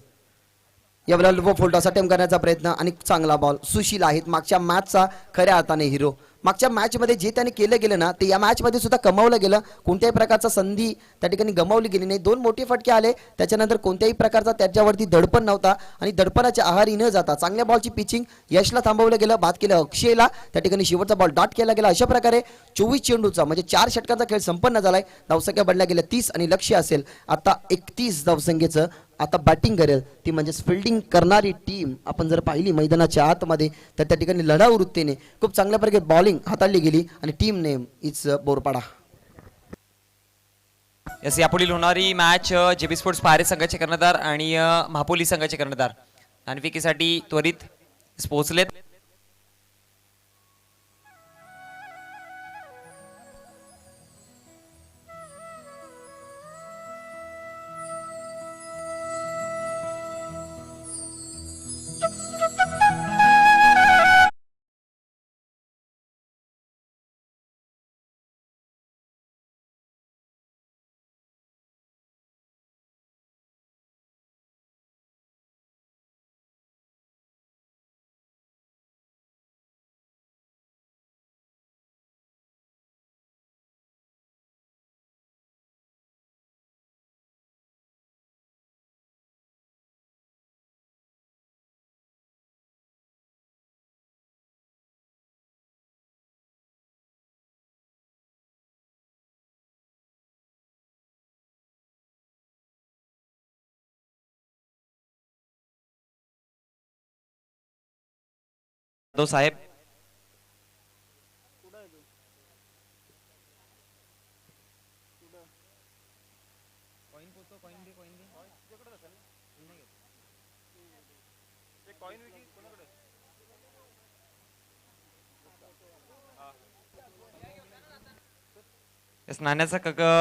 यावेळेला लो फोल्डाचा अटेम्प्ट करण्याचा प्रयत्न आणि चांगला बॉल. सुशील आहेत मागच्या मॅचचा खऱ्या अर्थाने हिरो. मागच्या मॅचमध्ये जे त्याने केलं गेलं ना ते या मॅचमध्ये सुद्धा कमावलं गेलं. कोणत्याही प्रकारचा संधी त्या ठिकाणी गमावली गेली नाही. 2 मोठे फटके आले, त्याच्यानंतर कोणत्याही प्रकारचा त्याच्यावरती दडपण नव्हता. आणि दडपणाच्या आहारी न जाता चांगल्या बॉलची पिचिंग यशला थांबवलं गेलं. बाद केलं अक्षयला. त्या ठिकाणी शेवटचा बॉल डॉट केला गेला. अशा प्रकारे 24 चेंडूचा म्हणजे 4 षटकांचा खेळ संपन्न झालाय. धावसंख्या बनल्या गेल्या 30 आणि लक्ष्य असेल आता 31 धावसंख्येचं. आता बॅटिंग करेल ती म्हणजे फिल्डिंग करणारी टीम आपण जर पाहिली मैदानाच्या आतमध्ये तर त्या ठिकाणी लढाऊ वृत्तीने खूप चांगल्या प्रकारे बॉलिंग हाताळली गेली. आणि team name it's Borpada. Yes, यापुढील होणारी मॅच जेबी स्पोर्ट्स पारे संघाचे कर्णधार आणि महापोली संघाचे कर्णधार नाणेफेकीसाठी त्वरित पोहोचलेत. तो साहेब नाण्याचा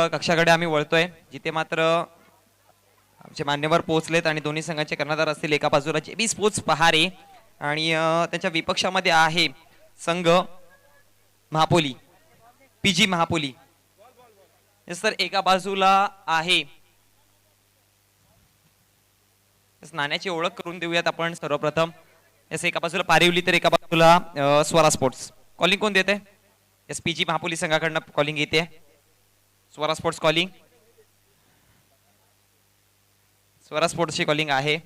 कक्षाकडे आम्ही वळतोय जिथे मात्र आमचे मान्यवर पोहोचलेत आणि दोन्ही संघाचे कर्णधार असतील. एका बाजूला जेबी स्पोर्ट्स पहारे आणि त्यांच्या विपक्षामध्ये आहे संघ महापोली, पीजी महापोली. तर एका बाजूला आहे नाण्याची ओळख करून देऊयात आपण सर्वप्रथम. जसं एका बाजूला पारिवली तर एका बाजूला स्वरा स्पोर्ट्स. कॉलिंग कोण देते? SPG महापोलीस संघाकडनं कॉलिंग येते. Swara sports calling. स्वरा स्पोर्ट्सची कॉलिंग आहे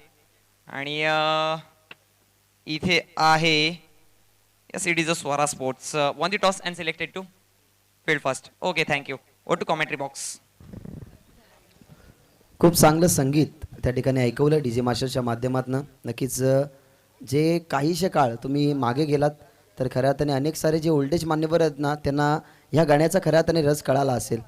आणि इथे आहे yes it is a Swara sports. Won the toss and selected to field first. Okay thank you. Over to commentary box. खूप चांगलं संगीत त्या ठिकाणी ऐकवलं डीजे मास्टरच्या माध्यमातून. नक्कीच जे काहीशे काळ तुम्ही मागे गेलात तर खऱ्या अर्थाने अनेक सारे जे ओल्डेज मान्यवर आहेत ना त्यांना ह्या गाण्याचा खऱ्या अर्थाने रस कळाला असेल.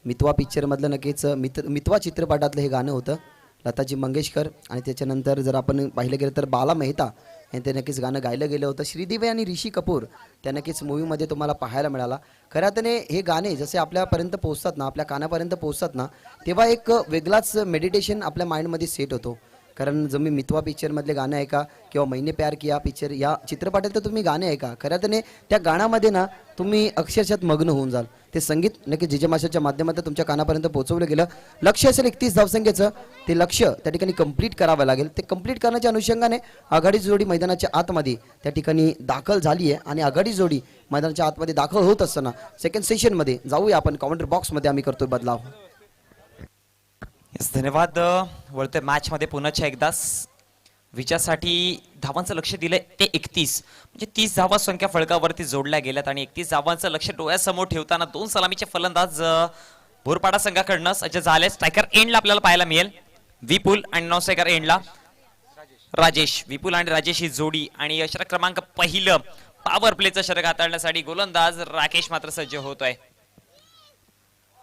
मितवा पिक्चरमधलं नक्कीच मितवा चित्रपटातलं हे गाणं होतं. लताजी मंगेशकर आणि त्याच्यानंतर जर आपण पाहिलं गेलं तर बाला मेहता यांनी ते नक्कीच गाणं गायलं गेलं होतं. श्रीदेवी आणि ऋषी कपूर त्या नक्कीच मूवीमध्ये तुम्हाला पाहायला मिळाला. खऱ्या अर्थाने हे गाणे जसे आपल्यापर्यंत पोहोचतात ना, आपल्या कानापर्यंत पोहोचतात ना, तेव्हा एक वेगळाच मेडिटेशन आपल्या माइंडमध्ये सेट होतो. कारण जर मी मितवा पिक्चरमधले गाणं ऐका किंवा मैंने प्यार किया पिक्चर या चित्रपटात तुम्ही गाणे ऐका, खऱ्या अर्थाने त्या गाण्यामध्ये ना तुम्ही अक्षरशः मग्न होऊन जाल. ते संगीत नक्की डीजे मास्टरच्या माध्यमातून तुमच्या कानापर्यंत पोहोचवलं गेलं. लक्ष्य असेल 31 धावसंख्येचं, ते लक्ष्य त्या ठिकाणी कंप्लीट करावं लागेल. ते कंप्लीट करण्याच्या अनुषंगाने आघाडी जोडी मैदानाच्या आतमध्ये त्या ठिकाणी दाखल झाली आहे आणि आघाडी जोडी मैदानाच्या आतमध्ये दाखल होत असताना सेकंड सेशनमध्ये जाऊया आपण. कॉमेंट्री बॉक्समध्ये आम्ही करतोय बदलाव. धन्यवाद. वळते मॅच मध्ये पुन्हा एकदाच विजयासाठी धावांचं लक्ष दिलंय ते 31 म्हणजे 30 धावा संख्या फळकावरती जोडल्या गेल्यात आणि 31 धावांचं लक्ष डोळ्यासमोर ठेवताना 2 सलामीचे फलंदाज बोरपाडा संघाकडनं सज्ज झाले. स्ट्रायकर एंडला आपल्याला पाहायला मिळेल विपुल आणि नॉन स्ट्रायकर एंडला राजेश. विपुल आणि राजेश ही जोडी आणि षटक क्रमांक पहिलं पॉवर प्लेचं षटक हाताळण्यासाठी गोलंदाज राकेश मात्र सज्ज होतोय.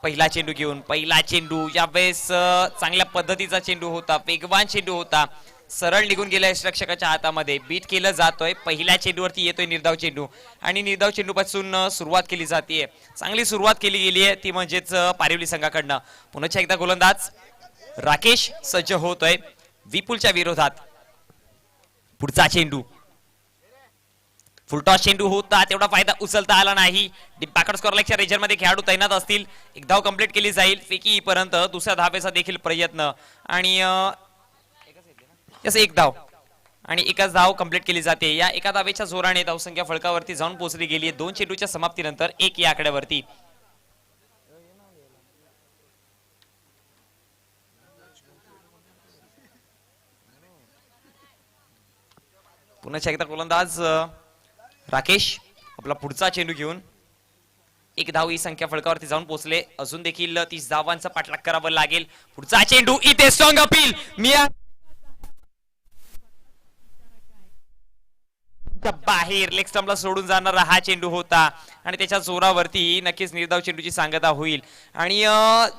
पहिला चेंडू घेऊन पहिला चेंडू यावेळेस चांगल्या पद्धतीचा चेंडू होता, वेगवान चेंडू होता, सरळ निघून गेला रक्षकाच्या हातामध्ये. बीट केलं जातोय. पहिल्या चेंडूवरती येतोय निर्धाव चेंडू आणि निर्धाव चेंडू पासून सुरुवात केली जाते. चांगली सुरुवात केली गेली आहे ती म्हणजेच पारिवली संघाकडनं. पुन्हा एकदा गोलंदाज राकेश सज्ज होतोय विपुलच्या विरोधात. पुढचा चेंडू फुलटॉस चेंडू होता, तेवढा फायदा उचलता आला नाही. पाकड स्कोर लाईकच्या रेजरमध्ये खेळाडू तैनात असतील. एक धाव कंप्लीट केली जाईल फेकी पर्यंत. दुसऱ्या धावेचा देखील प्रयत्न आणि एक धाव आणि एकाच धाव कंप्लीट केली जाते. या एका धावेच्या जोराने धावसंख्या फळकावरती जाऊन पोहोचली गेली आहे 2 चेंडूच्या समाप्तीनंतर 1 या आकड्यावरती. पुन्हा एकदा गोलंदाज राकेश आपला पुढचा चेंडू घेऊन 1 धाव ही संख्या फळकावरती जाऊन पोहोचले. अजून देखील 30 धावांचा पाठलाग करावा लागेल. पुढचा चेंडू इथे स्ट्रॉंग अपील मिया बाहेर लेग स्टंपला सोडून जाणारा हा चेंडू होता आणि त्याच्या जोरावरती नक्कीच निर्धाव चेंडूची सांगता होईल. आणि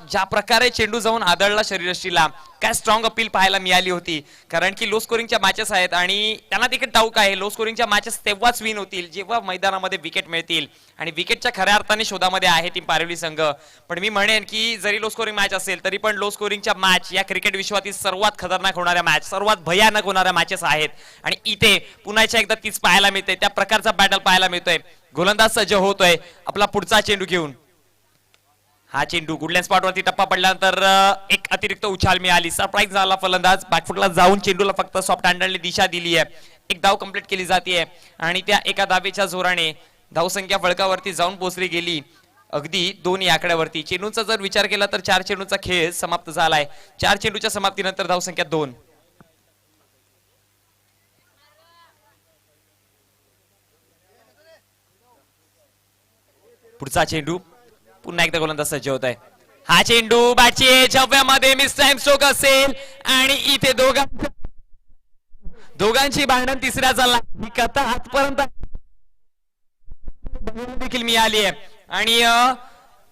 ज्या प्रकारे चेंडू जाऊन आदळला शरीरयष्टीला काय स्ट्रॉंग अपील पाहायला मिळाली होती. कारण की लो स्कोरिंगच्या मॅचेस आहेत आणि त्यांना देखील ठाऊक आहे लो स्कोरिंगच्या मॅचेस तेव्हाच विन होतील जेव्हा मैदानामध्ये विकेट मिळतील आणि विकेटच्या खऱ्या अर्थाने शोधामध्ये आहे टीम पारिवली संघ. पण मी म्हणेन की जरी लो स्कोरिंग मॅच असेल तरी पण लो स्कोरिंगच्या मॅच या क्रिकेट विश्वातील सर्वात खतरनाक होणाऱ्या मॅच, सर्वात भयानक होणाऱ्या मॅचेस आहेत आणि इथे पुन्हा एकदा तीच पाहायला मिळते. त्या प्रकारचा बॅटल पाहायला मिळतोय. गोलंदाज सज्ज होतोय आपला पुढचा चेंडू घेऊन. हा चेंडू गुडलँड स्पॉटवरती टप्पा पडल्यानंतर एक अतिरिक्त उछाल मिळाली. सरप्राईज झाला फलंदाज. बॅकफुटला जाऊन चेंडूला फक्त सॉफ्ट हँडलने दिशा दिली आहे. 1 धाव कंप्लीट केली जाते आणि त्या एका धावेच्या जोराने धावसंख्या फळकावरती जाऊन पोहोचली गेली अगदी 2 या आकड्यावरती. चेंडूचा जर विचार केला तर 4 चेंडूचा खेळ समाप्त झालाय. 4 चेंडूच्या समाप्तीनंतर धावसंख्या 2. पुढचा चेंडू पुन्हा एकदा गोलंदाज सज्ज होत आहे. हा चेंडू बॅटची छाव्यामध्ये मिस टाइम स्ट्रोक असेल आणि इथे दोघांची भांडण तिसऱ्याचा ही कथा आजपर्यंत देखील मिळाली आहे आणि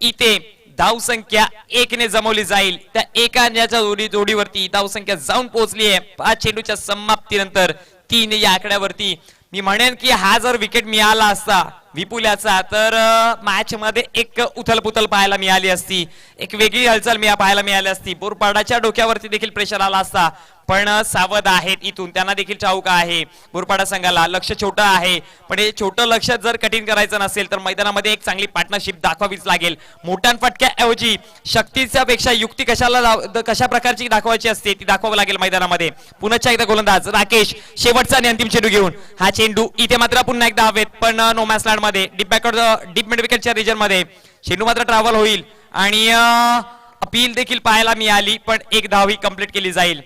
इथे धाव संख्या 1 ने जमवली जाईल. त्या एकाच्या जोडीवरती धाव संख्या जाऊन पोहोचली आहे 5 चेंडूच्या समाप्तीनंतर 3 या आकड्यावरती. मी म्हणेन की हा जर विकेट मिळाला असता विपुल याचा तर मॅच मध्ये एक उथलपुथल पाहायला मिळाली असती, एक वेगळी हालचाल पाहायला मिळाली असती. बोरपाडाच्या डोक्यावरती देखील प्रेशर आला असता, पण सावध आहेत इथून, त्यांना देखील ठाऊक आहे बोरपाडा संघाला लक्ष छोटं आहे. पण हे छोटं लक्ष जर कठीण करायचं नसेल तर मैदानामध्ये एक चांगली पार्टनरशिप दाखवावीच लागेल. मोठ्या फटक्याऐवजी शक्तीच्या पेक्षा युक्ती कशा प्रकारची दाखवायची असते ती दाखवावं लागेल मैदानामध्ये. पुन्हा एकदा गोलंदाज राकेश शेवटचा आणि अंतिम चेंडू घेऊन, हा चेंडू इथे मात्र पुन्हा एकदा हवेत, पण नो मॅच लँड मध्ये डीप मिड विकेटच्या रिजन मध्ये चेंडू मात्र ट्रॅव्हल होईल आणि अपील देखील पाहायला मिळाली, पण एक धाव ही कंप्लीट केली जाईल.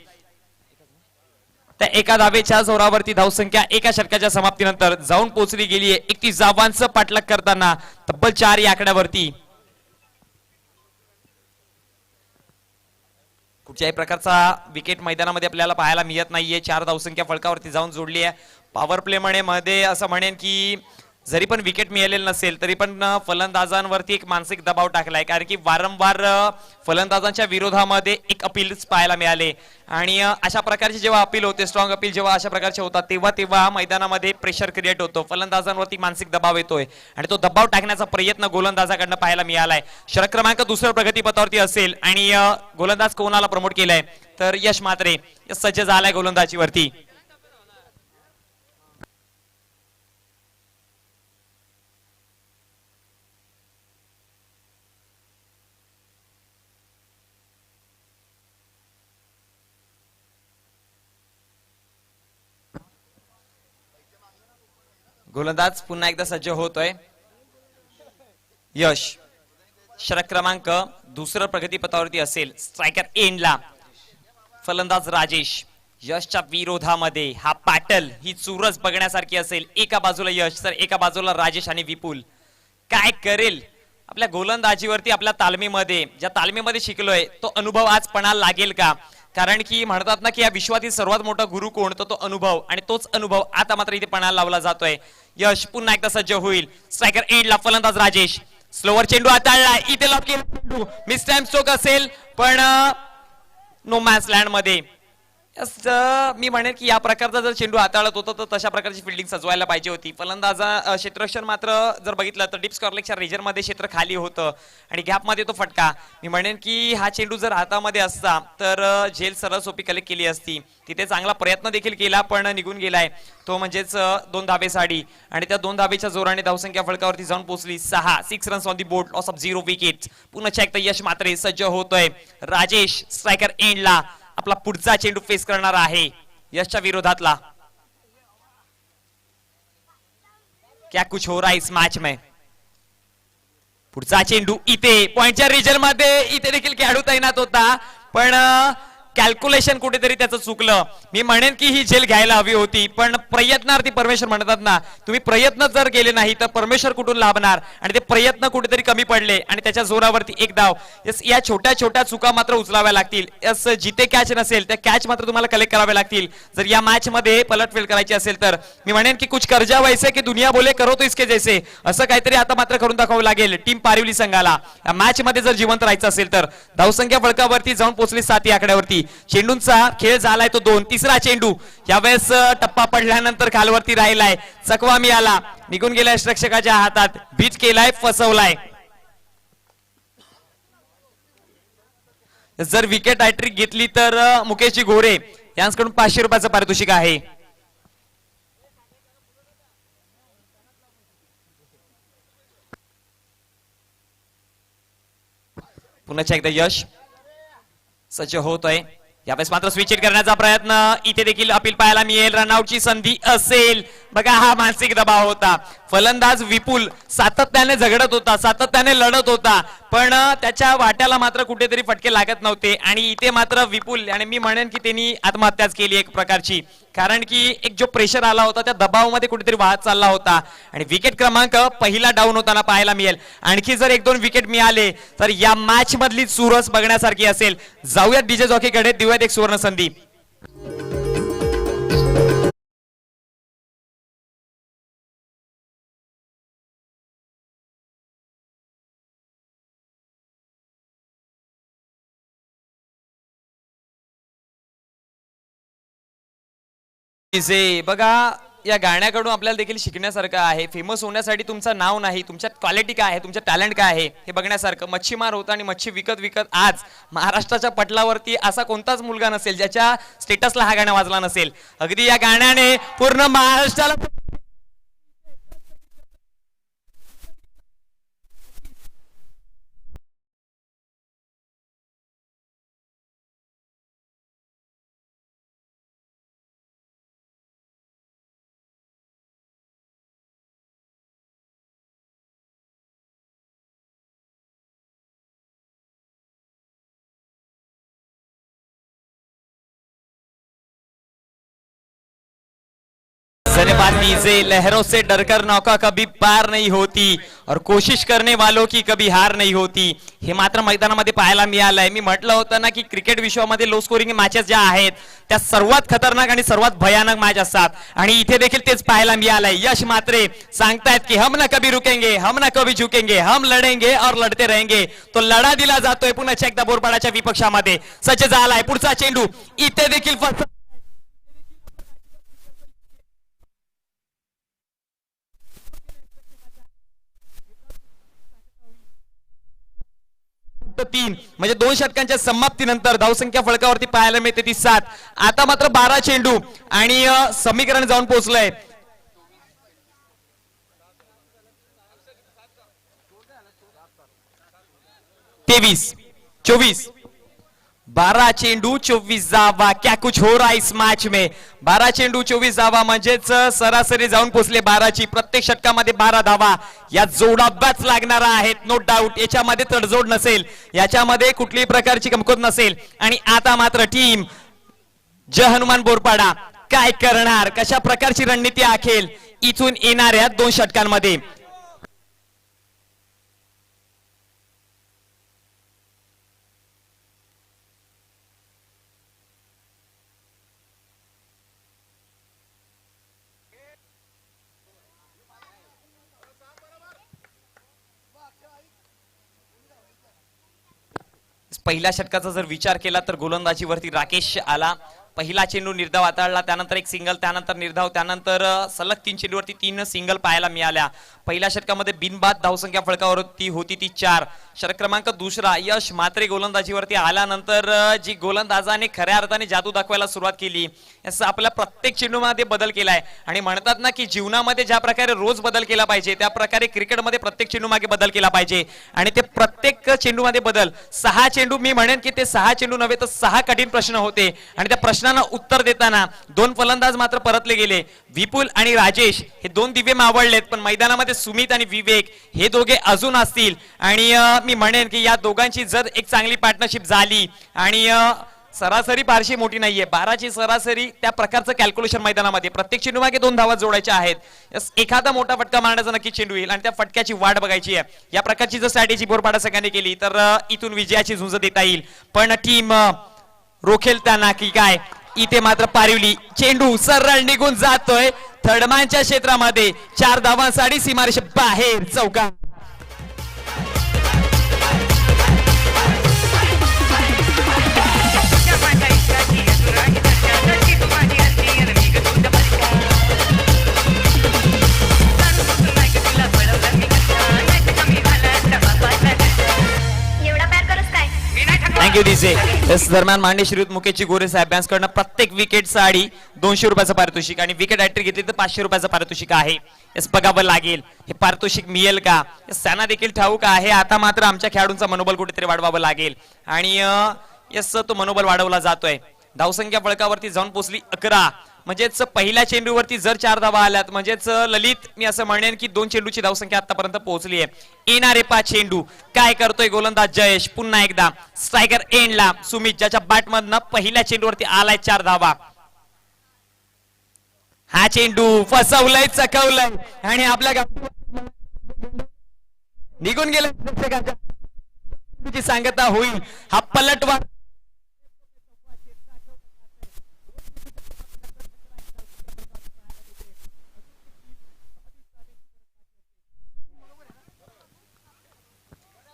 त्या एका धावेच्या जोरावरती धावसंख्या एका षटकाच्या समाप्तीनंतर जाऊन पोहोचली गेली आहे 31 धावांचं पाठलाग करताना तब्बल 4 या आकड्यावरती. कुठच्याही प्रकारचा विकेट मैदानामध्ये आपल्याला पाहायला मिळत नाहीये. 4 धावसंख्या फलकावरती जाऊन जोडली आहे. पॉवर प्ले मध्ये असं म्हणेन की जरी पण विकेट मिळालेलं नसेल तरी पण फलंदाजांवरती एक मानसिक दबाव टाकलाय, कारण की वारंवार फलंदाजांच्या विरोधामध्ये एक अपील्स पाहायला मिळाले आणि अशा प्रकारचे जेव्हा अपील होते, स्ट्रॉंग अपील जेव्हा अशा प्रकारचे होतात तेव्हा मैदानामध्ये प्रेशर क्रिएट होतो, फलंदाजांवरती मानसिक दबाव येतोय आणि तो दबाव टाकण्याचा प्रयत्न गोलंदाजाकडनं पाहायला मिळालाय. षटक क्रमांक 2 प्रगतीपथावरती असेल आणि गोलंदाज कोणाला प्रमोट केलाय तर यश मात्रे सज्ज झालाय गोलंदाजीवरती. गोलंदाज पुन्हा एकदा सज्ज होतोय. यश षटक क्रमांक 2 प्रगतीपथावरती असेल. स्ट्रायकर एंडला फलंदाज राजेश. यशच्या विरोधामध्ये हा बॅटल ही चुरस बघण्यासारखी असेल. एका बाजूला यश तर एका बाजूला राजेश आणि विपुल. काय करेल आपल्या गोलंदाजीवरती, आपल्या तालमीमध्ये ज्या तालमीमध्ये शिकलोय तो अनुभव आज पणाला लागेल का? कारण की म्हणतात ना की या विश्वातील सर्वात मोठा गुरु कोण, तर तो अनुभव, आणि तोच अनुभव आता मात्र इथे पणाला लावला जातोय. यश पुन्हा एकदा सज्ज होईल. स्ट्रायकर एंडला फलंदाज राजेश. स्लोवर चेंडू हाताळला, इथे लॉक केला चेंडू. मिस टाइम स्ट्रोक असेल पण नो मॅच लँड मध्ये. मी म्हणेन की या प्रकारचा जर चेंडू हाताळत होता तर तशा प्रकारची फिल्डिंग सजवायला पाहिजे होती. फलंदाजा क्षेत्ररक्षण मात्र जर बघितलं तर डीप स्कॉरलेगच्या रिजन मध्ये क्षेत्र खाली होतं आणि गॅप मध्ये तो फटका. मी म्हणेन की हा चेंडू जर हातामध्ये असता तर झेल सरळ सोपी कलेक्ट केली असती. तिथे चांगला प्रयत्न देखील केला पण निघून गेलाय तो, म्हणजेच 2 धाबेसाठी, आणि त्या 2 धाबेच्या जोराने धावसंख्या फलकावरती जाऊन पोहोचली 6 runs on the board, loss of 0 wicket. पुन्हा एकदा यश मात्र सज्ज होतोय. राजेश स्ट्रायकर एंडला आपला पुढचा चेंडू फेस करणार आहे यशच्या विरोधातला. क्या कुछ हो रहा है इस मैच में. पुढचा चेंडू इथे पॉइंटच्या रिजन मध्ये, इथे देखील खेळाडू तैनात होता पण कॅल्क्युलेशन कुठेतरी त्याचं चुकलं. मी म्हणेन की ही झेल घ्यायला हवी होती पण प्रयत्नार्थी परमेश्वर म्हणतात ना, तुम्ही प्रयत्न जर केले नाही तर परमेश्वर कुठून लाभणार, आणि ते प्रयत्न कुठेतरी कमी पडले आणि त्याच्या जोरावरती एक धाव. या छोट्या छोट्या चुका मात्र उचलाव्या लागतील. जिथे कॅच नसेल त्या कॅच मात्र तुम्हाला कलेक्ट कराव्या लागतील जर या मॅच मध्ये पलटफेल करायची असेल तर. मी म्हणेन की कुछ कर्जा वैसे की दुनिया बोले करो तो इसके जैसे, असं काहीतरी आता मात्र करून दाखवावं लागेल टीम पारिवली संघाला या मॅच मध्ये जर जिवंत राहायचं असेल तर. धावसंख्या फलकावरती जाऊन पोहोचली 7 या आकड्यावरती. चेंडूंचा खेळ झालाय तो 2. तिसरा चेंडू यावेळेस टप्पा पडल्यानंतर खालवरती राहिलाय. चकवा मिळाला, निघून गेलाय रक्षकाच्या हातात. बीच केलाय, फसवलाय. जर विकेट हॅट्रिक घेतली तर मुकेशजी गोरे यांच्याकडून 500 रुपयाचं पारितोषिक आहे. पुन्हा एकदा यश सज्ज होतोय. यावेळेस मात्र स्विच हिट करण्याचा प्रयत्न, इथे देखील अपील पाहायला मिळेल. रनआउटची संधी असेल. बघा हा मानसिक दबाव होता. फलंदाज विपुल सातत्याने झगडत होता, सातत्याने लढत होता पण त्याच्या वाट्याला मात्र कुठेतरी फटके लागत नव्हते आणि इथे मात्र विपुल, आणि मी म्हणेन की त्यांनी आत्महत्याच केली एक प्रकारची, कारण की एक जो प्रेशर आला होता त्या दबावामध्ये कुठेतरी वाहत चालला होता आणि विकेट क्रमांक पहिला डाऊन होताना पाहायला मिळेल. आणखी जर 1-2 विकेट मिळाले तर या मॅच मधली चुरस बघण्यासारखी असेल. जाऊयात डीजे जॉकीकडे, देऊयात एक सुवर्ण संधी. बघा या गाण्याकडून आपल्याला देखील शिकण्यासारखं आहे. फेमस होण्यासाठी तुमचं नाव नाही, तुमच्यात क्वालिटी काय आहे, तुमचं टॅलेंट काय आहे हे बघण्यासारखं. मच्छीमार होता आणि मच्छी विकत विकत आज महाराष्ट्राच्या पटलावरती असा कोणताच मुलगा नसेल ज्याच्या स्टेटसला हा गाणं वाजला नसेल. अगदी या गाण्याने पूर्ण महाराष्ट्राला जरे बात कीजिए, लहरों से डरकर नौका कभी पार नहीं होती और कोशिश करने वालों की कभी हार नहीं होती. हे मात्र मैदानामध्ये पाहायला मिळालंय. मी म्हटलं होतं ना की क्रिकेट विश्वामध्ये लो स्कोरिंग मॅचेस ज्या आहेत त्या सर्वात खतरनाक आणि सर्वात भयानक मॅच असतात आणि इथे देखील तेच पाहायला मिळालंय. यश मात्रे सांगतायत की हम ना कभी रुकेंगे, हम ना कभी झुकेंगे, हम लढेंगे और लढते रहेंगे. तो लढा दिला जातोय पुन्हा एकदा बोरपाडाच्या विपक्षामध्ये. सज्ज झालाय पुढचा चेंडू, इथे देखील फक्त 3 म्हणजे 2 षटकांच्या समाप्तीनंतर धावसंख्या फळकावरती पाहायला मिळते ती 7. आता मात्र 12 चेंडू आणि समीकरण जाऊन पोहोचलंय. 23 24 12 चेंडू 24 धावा. क्या कुछ हो रहा इस मैच में. 12 चेंडू 24 धावा म्हणजेच सरासरी जाऊन पोहोचले 12 ची. प्रत्येक षटकामध्ये 12 धावा या जोडाब्याच लागणारा आहेत. नो डाऊट याच्यामध्ये तडजोड नसेल, याच्यामध्ये कुठलीही प्रकारची कमकुवत नसेल. आणि आता मात्र टीम जय हनुमान बोरपाडा काय करणार, कशा प्रकारची रणनीती आखेल इथून येणाऱ्या 2 षटकांमध्ये. पहिल्या षटकाचा जर विचार केला तर गोलंदाजीवरती राकेश आला. पहिला चेंडू निर्धाव हाताळला, त्यानंतर एक सिंगल, त्यानंतर निर्धाव, त्यानंतर सलग 3 चेंडूवरती 3 सिंगल पाहायला मिळाल्या. पहिल्या षटकामध्ये बिनबाद धावसंख्या फळकावरती होती ती 4. षटक क्रमांक दुसरा यश मात्रे गोलंदाजीवरती आल्यानंतर जी गोलंदाजाने खऱ्या अर्थाने जादू दाखवायला सुरुवात केली, असं आपल्या प्रत्येक चेंडूमध्ये बदल केलाय. आणि म्हणतात ना की जीवनामध्ये ज्या प्रकारे रोज बदल केला पाहिजे त्या प्रकारे क्रिकेटमध्ये प्रत्येक चेंडू मागे बदल केला पाहिजे. आणि ते प्रत्येक चेंडूमध्ये बदल 6 चेंडू, मी म्हणेन की ते 6 चेंडू नव्हे तर 6 कठीण प्रश्न होते. आणि त्या प्रश्नांना उत्तर देताना 2 फलंदाज मात्र परतले गेले. विपुल आणि राजेश हे 2 दिवे मावळलेत, पण मैदानामध्ये सुमित आणि विवेक हे दोघे अजून असतील. आणि मी म्हणेन की या दोघांची जर एक चांगली पार्टनरशिप झाली आणि सरासरी फारशी मोठी नाहीये, 12 ची सरासरी, त्या प्रकारचं कॅल्क्युलेशन मैदानामध्ये प्रत्येक चेंडू मागे 2 धावा जोडायच्या आहेत. एखादा मोठा फटका मारण्याचा नक्की चेंडू येईल आणि त्या फटक्याची वाट बघायची आहे. या प्रकारची जर स्ट्रॅटेजी बोरपाडा संघाने केली तर इथून विजयाची झुंज देता येईल. पण टीम रोखेल त्यांना की काय. इथे मात्र पारिवली चेंडू सरळ निघून जातोय थर्डमॅनच्या क्षेत्रामध्ये. 4 धावांसाठी सीमारेषे बाहेर चौका. Thank you DJ. याच दरम्यान मांडे श्रीयुत मुकेशजी गोरे साहेब यांच्याकडनं प्रत्येक विकेट साठी 200 रुपयाचं पारितोषिक आणि विकेट हॅट्रिक घेतली तर 500 रुपयाचं पारितोषिक आहे. याच बघावं लागेल हे पारितोषिक मिळेल का, त्यांना देखील ठाऊक आहे. आता मात्र आमच्या खेळाडूंचा मनोबल कुठेतरी वाढवावं लागेल आणि यस तो मनोबल वाढवला जातोय. धावसंख्या फळकावरती जाऊन पोहोचली 11. म्हणजेच पहिल्या चेंडूवरती जर 4 धावा आल्यात म्हणजेच ललित मी असं म्हणेन की 2 चेंडूची धावसंख्या आतापर्यंत पोहोचली आहे. येणारे 5 चेंडू काय करतोय गोलंदाज जयेश. पुन्हा एकदा स्ट्रायकर एंडला सुमित ज्याच्या बॅटमधनं पहिल्या चेंडूवरती आलाय 4 धावा. हा चेंडू फसवलंय, चकवलंय आणि आपल्या निघून गेलं सांगता होईल. हा पलटवार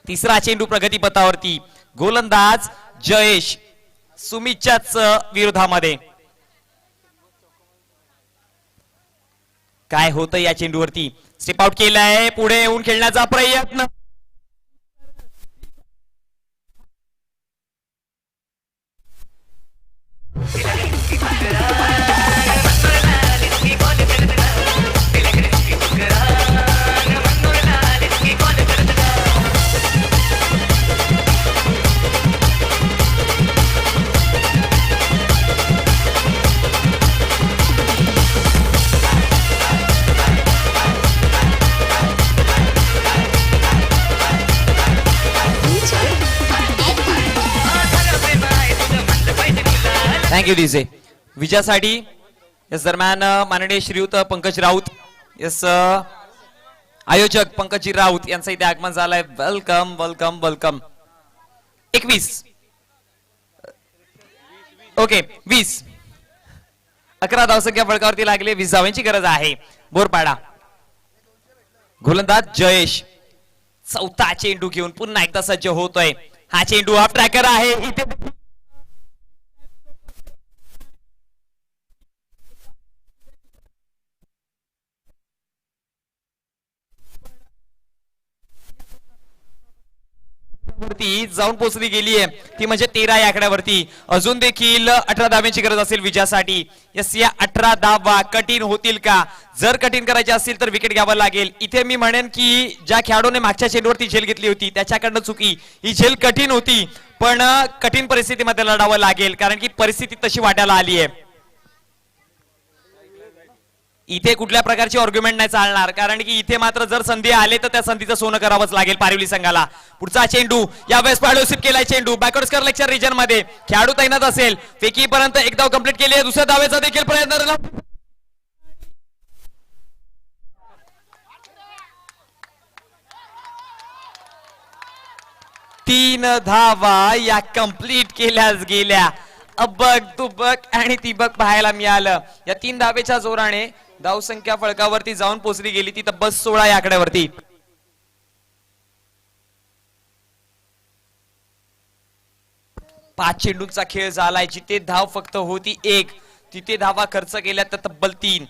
तिसरा चेंडू प्रगतीपथावरती. गोलंदाज जयेश सुमितच्याच विरोधामध्ये. काय होतं या चेंडूवरती. स्टेप आउट केलाय, पुढे येऊन खेळण्याचा प्रयत्न. थँक्यू दिसे. विजयासाठी यस दरम्यान माननीय श्रीयुत पंकज राऊत, यस आयोजक पंकजी राऊत यांचं इथे आगमन झालंय. Welcome welcome welcome. 21 ओके 20 11 धावसंख्या फळकावरती लागले. 20 धावांची गरज आहे बोरपाडा. गोलंदाज जयेश चौथा चेंडू घेऊन पुन्हा एकदा सज्ज होतोय. हा चेंडू ऑफ ट्रॅकर आहे. इथे जाऊन पोहोचली गेली आहे ती म्हणजे 13 या आकड्यावरती. अजून देखील 18 धाव्यांची गरज असेल विजयासाठी. यस या 18 धावा कठीण होतील का? जर कठीण करायचे असतील तर विकेट घ्यावं लागेल. इथे मी म्हणेन की ज्या खेळाडूने मागच्या चेंडूवरती झेल घेतली होती त्याच्याकडनं चुकी. ही झेल कठीण होती पण कठीण परिस्थितीमध्ये लढावं लागेल कारण की परिस्थिती तशी वाटायला आली आहे. इथे कुठल्या प्रकारची आर्ग्युमेंट नाही चालणार कारण की इथे मात्र जर संधी आले तर त्या संधीचं सोनं करावंच लागेल पारिवली संघाला. पुढचा चेंडू यावेळेस पाडोसित केलाय. चेंडू बॅकवर्ड स्कर लेक्चर रिजन मध्ये खेळाडू तैनात असेल. फेकीपर्यंत एक धाव कंप्लीट केली आहे. दुसऱ्या धावेचा देखील प्रयत्न. 3 धावा या कंप्लीट केल्याच गेल्या. अबक दुबक आणि तिबक पाहायला मिळालं. या 3 धावेच्या जोराने धावसंख्या फळकावरती जाऊन पोहोचली गेली ती तब्बल 16 या आकड्यावरती. 5 चेंडूंचा खेळ झालाय. जिथे धाव फक्त होती 1 तिथे धावा खर्च केल्या तर तब्बल 3.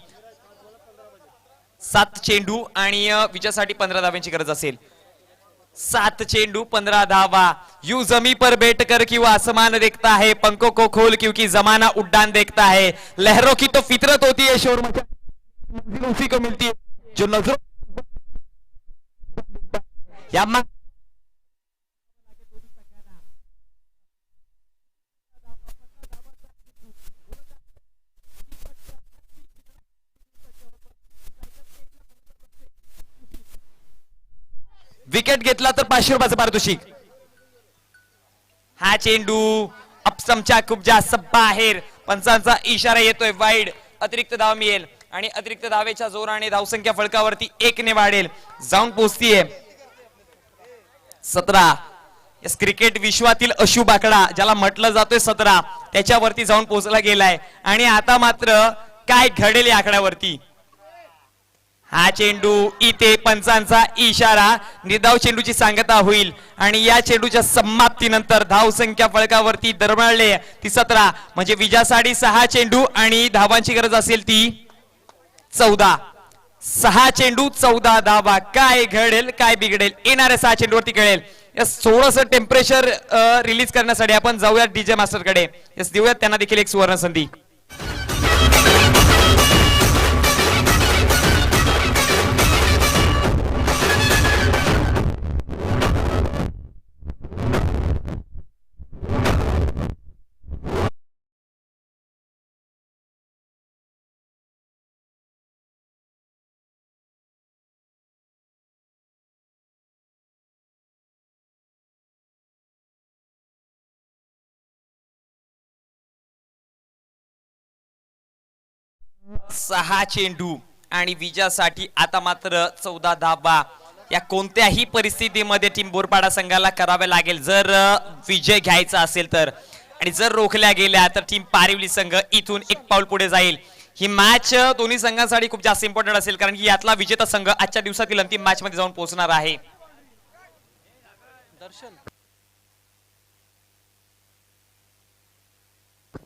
7 चेंडू आणि विजयासाठी 15 धाव्यांची गरज असेल. 7 चेंडू 15 धावा. यू जमी पर बैठ कर क्यों आसमान देखता है, पंखों को खोल क्योंकि जमाना उड्डाण देखता है. लहरों की तो फितरत होती है, शोर मचा उसी को मिलती है जो नजरों या विकेट घेतला तर 500 रुपयाचं पारितोषिक. हा चेंडू अपसमच्या खूप जास्त बाहेर. पंचांचा इशारा येतोय वाईड. अतिरिक्त धाव मिळेल आणि अतिरिक्त धावेच्या जोराने धावसंख्या फळकावरती 1 ने वाढेल. जाऊन पोहोचतीये 17. यस क्रिकेट विश्वातील अशुभ आकडा ज्याला म्हटलं जातोय 17 त्याच्यावरती जाऊन पोहोचला गेलाय. आणि आता मात्र काय घडेल या आकड्यावरती. हा चेंडू इथे पंचांचा इशारा. निर्धाव चेंडूची सांगता होईल आणि या चेंडूच्या समाप्तीनंतर धावसंख्या फळकावरती दरमळले ती 17 म्हणजे विजयासाठी 6 चेंडू आणि धावांची गरज असेल ती 14. 6 चेंडू 14 धावा. काय घडेल काय बिघडेल येणाऱ्या 6 चेंडूवरती कळेल. यस थोडस टेम्परेचर रिलीज करण्यासाठी आपण जाऊया डीजे मास्टर कडे. यस देऊयात त्यांना देखील एक सुवर्ण संधी. सहा चेंडू आणि विजयासाठी आता मात्र 14 धावा. या कोणत्याही परिस्थितीमध्ये टीम बोरपाडा संघाला करावे लागेल जर विजय घ्यायचा असेल तर. आणि जर रोखल्या गेल्या तर टीम पारिवली संघ इथून एक पाऊल पुढे जाईल. ही मॅच दोन्ही संघांसाठी खूप जास्त इम्पॉर्टंट असेल कारण की यातला विजेता संघ आजच्या दिवसातील अंतिम मॅच मध्ये जाऊन पोहोचणार आहे.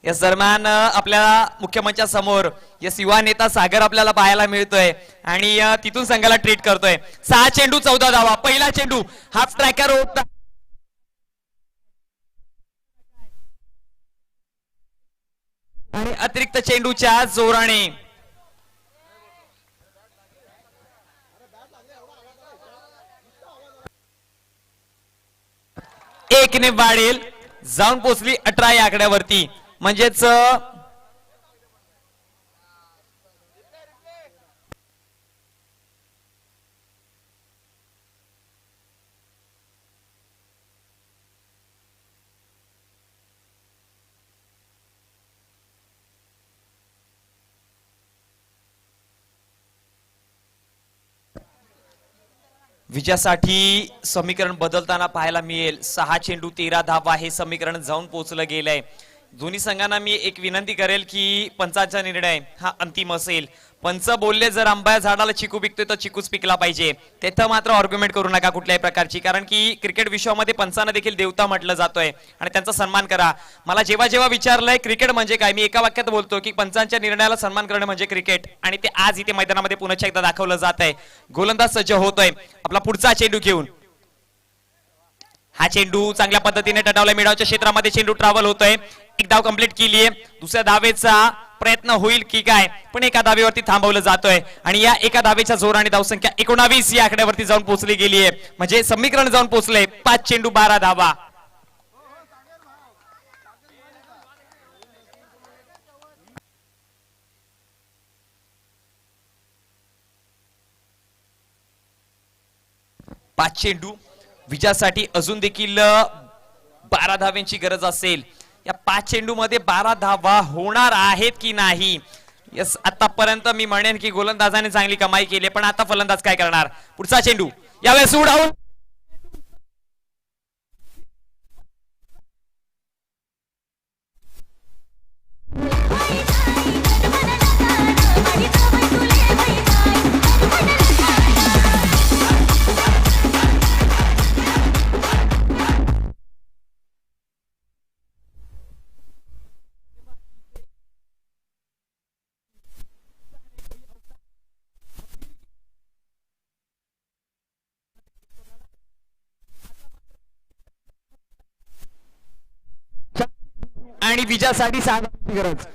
या दरम्यान आपल्याला मुख्यमंचासमोर यस युवा नेता सागर आपल्याला पाहायला मिळतोय आणि तिथून संघाला ट्रीट करतोय. 6 चेंडू 14 धावा. पहिला चेंडू हाफ स्ट्रायकर होता आणि अतिरिक्त चेंडूच्या जोराने एकने वाढेल जाऊन पोचली 18 या आकड्यावरती. म्हणजेच विजयासाठी समीकरण बदलताना पाहायला मिळेल. 6 चेंडू 13 धावा हे समीकरण जाऊन पोहोचलं गेलंय. दोन्ही संघांना मी एक विनंती करेल की पंचांचा निर्णय हा अंतिम असेल. पंच बोलले जर आंब्या झाडाला चिकू पिकतोय तर चिकूच पिकला पाहिजे. तेथं मात्र आर्ग्युमेंट करू नका कुठल्याही प्रकारची, कारण की क्रिकेट विश्वामध्ये पंचांना देखील देवता म्हटलं जातोय आणि त्यांचा सन्मान करा. मला जेव्हा जेव्हा विचारलंय क्रिकेट म्हणजे काय, मी एका वाक्यात बोलतो की पंचांच्या निर्णयाला सन्मान करणं म्हणजे क्रिकेट, आणि ते आज इथे मैदानामध्ये पुन्हा एकदा दाखवलं जात आहे. गोलंदाज सज्ज होतोय आपला पुढचा चेंडू घेऊन. हा चेंडू चांगल्या पद्धतीने टटावला. मिडावच्या क्षेत्रामध्ये चेंडू ट्रॅव्हल होतोय. एक धाव कंप्लीट केली आहे. दुसऱ्या धावेचा प्रयत्न होईल की काय, पण एका धावेवरती थांबवलं जातोय आणि या एका धावेच्या जोराने धावसंख्या 19 या आकड्यावरती जाऊन पोहोचली गेली आहे. म्हणजे समीकरण जाऊन पोहोचले 5 चेंडू 12 धावा. पाच चेंडू विजयासाठी अजून देखील 12 धाव्यांची गरज असेल. या 5 चेंडू मध्ये 12 धावा होणार आहेत की नाही. यस, आतापर्यंत मी म्हणेन की गोलंदाजाने चांगली कमाई केली, पण आता फलंदाज काय करणार. पुढचा चेंडू यावेळेस उडावून आणि विजयासाठी 6 धावांची गरज.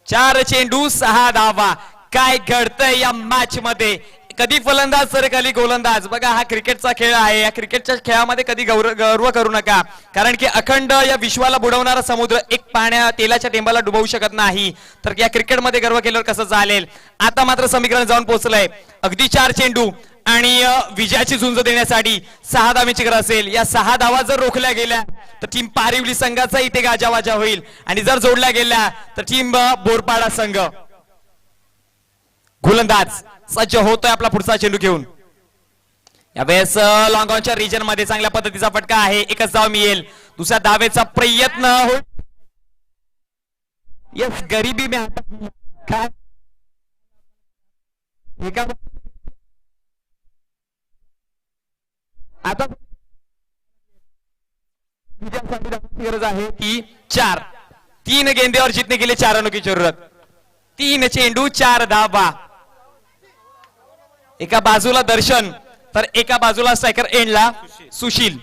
4 चेंडू 6 धावा. काय घडतंय या मॅच मध्ये. कधी फलंदाज तर कधी गोलंदाज. बघा, हा क्रिकेटचा खेळ आहे. या क्रिकेटच्या खेळामध्ये कधी गर्व करू नका, कारण की अखंड या विश्वाला बुडवणारा समुद्र एक तेलाच्या टेंबाला डुबवू शकत नाही. तर या क्रिकेटमध्ये गर्व केल्यावर कसं चालेल. आता मात्र समीकरण जाऊन पोहोचलंय. अगदी 4 चेंडू आणि विजयाची झुंज देण्यासाठी 6 धावांची गरज असेल. या 6 धावा जर रोखल्या गेल्या तर टीम पारिवली संघाचा इथे गाजावाजा होईल, आणि जर जोडल्या गेल्या तर टीम बोरपाडा संघ. गोलंदाज सज्ज होतोय आपला पुढचा चेंडू घेऊन. यावेळेस लॉंग ऑनच्या रिजन मध्ये चांगल्या पद्धतीचा फटका आहे. एकच धाव मिळेल. दुसऱ्या धावेचा प्रयत्न होईल. यस, गरिबी में काय आता गरज आहे ती 4. 3 गेंदेवर जीतने के लिए 4 रनों की जरूरत. 3 चेंडू 4 धावा. एका बाजूला दर्शन तर एका बाजूला स्ट्रायकर एंडला सुशील.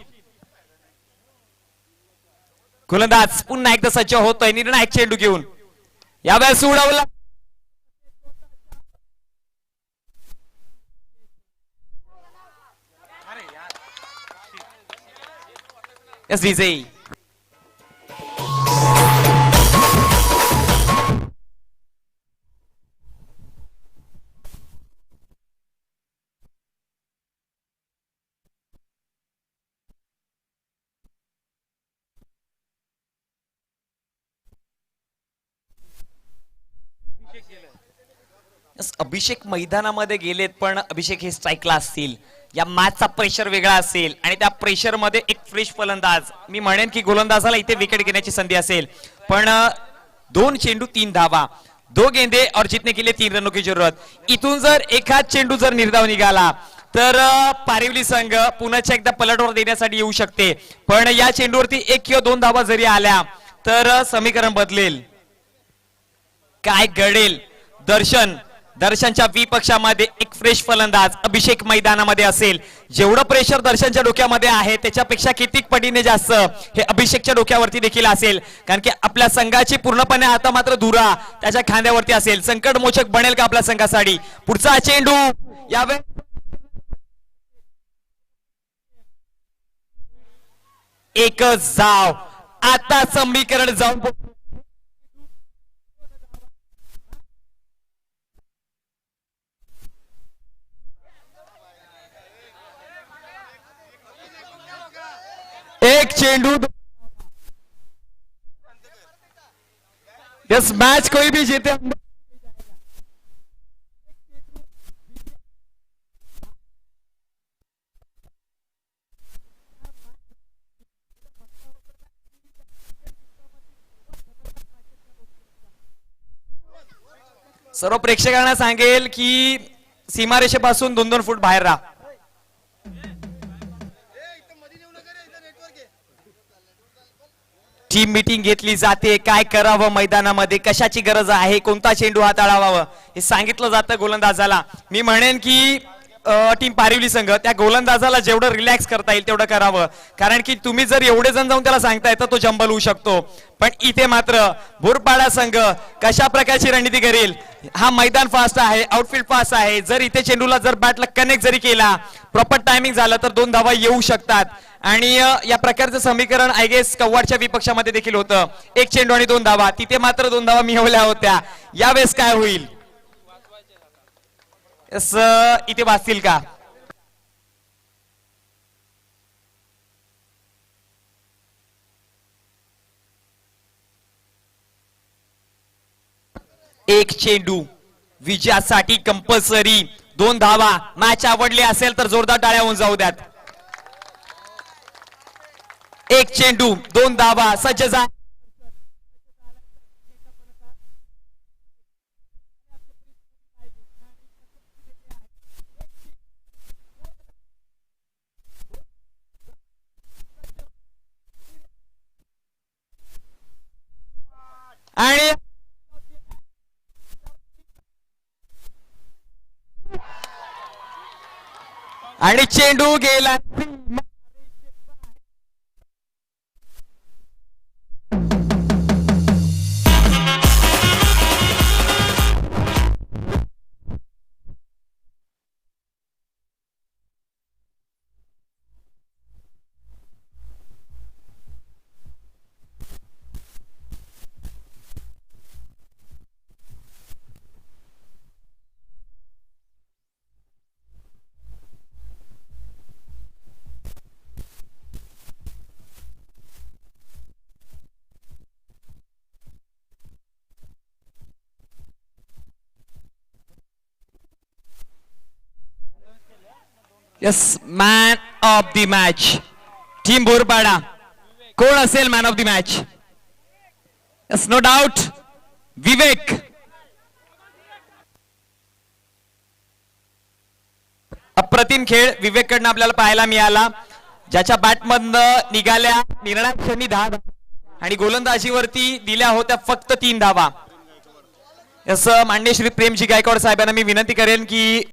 गोलंदाज पुन्हा एकदा सज्ज होतोय निर्णायक चेंडू घेऊन. यावेळेस उडवला. यस विजयी. अभिषेक मैदानामध्ये गेलेत, पण अभिषेक हे स्ट्राईकला असतील. या मॅचचा प्रेशर वेगळा असेल आणि त्या प्रेशर मध्ये एक फ्रेश फलंदाज, मी म्हणेन की गोलंदाजाला इथे विकेट घेण्याची संधी असेल. पण 2 चेंडू 3 धावा, 2 गेंदे और जीतने के लिए 3 रनों की जरूरत. इथून जर एखाद चेंडू जर निर्धाव निघाला तर पारिवली संघ पुन्हा एकदा पलटवर देण्यासाठी येऊ शकते, पण या चेंडूवरती 1 किंवा 2 धावा जरी आल्या तर समीकरण बदलेल. काय घडेल? दर्शनच्या विपक्षामध्ये एक फ्रेश फलंदाज अभिषेक मैदानामध्ये असेल. जेवढं प्रेशर दर्शनच्या डोक्यामध्ये आहे त्याच्यापेक्षा कितीक पटीने जास्त हे अभिषेकच्या डोक्यावरती देखील असेल, कारण की आपल्या संघाची पूर्णपणे आता मात्र धुरा त्याच्या खांद्यावरती असेल. संकटमोचक बनेल का आपल्या संघासाठी? पुढचा चेंडू यावेळी एकच धाव. आता समीकरण जाऊन एक चेंडू. यस, मैच कोई भी जीते. सर्व प्रेक्षकांना सांगेल की सीमारेषेपासून 2-2 फूट बाहेर राहा. टीम मीटिंग घेतली जाते. काय करावं मैदानामध्ये, कशाची गरज आहे, कोणता चेंडू हाताळावा हे सांगितलं जातं गोलंदाजाला. मी म्हणेन की टीम पारिवली संघ त्या गोलंदाजाला जेवढं रिलॅक्स करता येईल तेवढं करावं, कारण की तुम्ही जर एवढे जण जाऊन त्याला सांगताय तर तो जंबल होऊ शकतो. पण इथे मात्र बोरपाडा संघ कशा प्रकारची रणनीती करेल? हा मैदान फास्ट आहे, आउटफील्ड फास्ट आहे. जर इथे चेंडूला जर बॅटला कनेक्ट जरी केला, प्रॉपर टायमिंग झालं तर 2 धावा येऊ शकतात. आणि या प्रकारचं समीकरण आय गेस कव्वाडच्या विपक्षामध्ये देखील होतं. 1 चेंडू आणि 2 धावा. तिथे मात्र 2 धावा मिळवल्या होत्या. यावेळेस काय होईल? इथे वाचतील का? एक चेंडू विजयासाठी कंपल्सरी 2 धावा. मॅच आवडली असेल तर जोरदार टाळ्या होऊन जाऊ द्यात. एक चेंडू 2 धावा. सज्ज जा. आणि चेंडू गेला. Yes, man of the match team Borpada. कोण असेल man of the match? Yes, no doubt Vivek. अप्रतिम खेळ विवेक कडनं आपल्याला पाहायला मिळाला, ज्याच्या बॅटमधनं निघाल्या निर्णायक क्षणी 10 धावा आणि गोलंदाजीवरती दिल्या होत्या फक्त 3 धावा. असं माननीय श्री प्रेमजी गायकवाड साहेबांना मी विनंती करेन की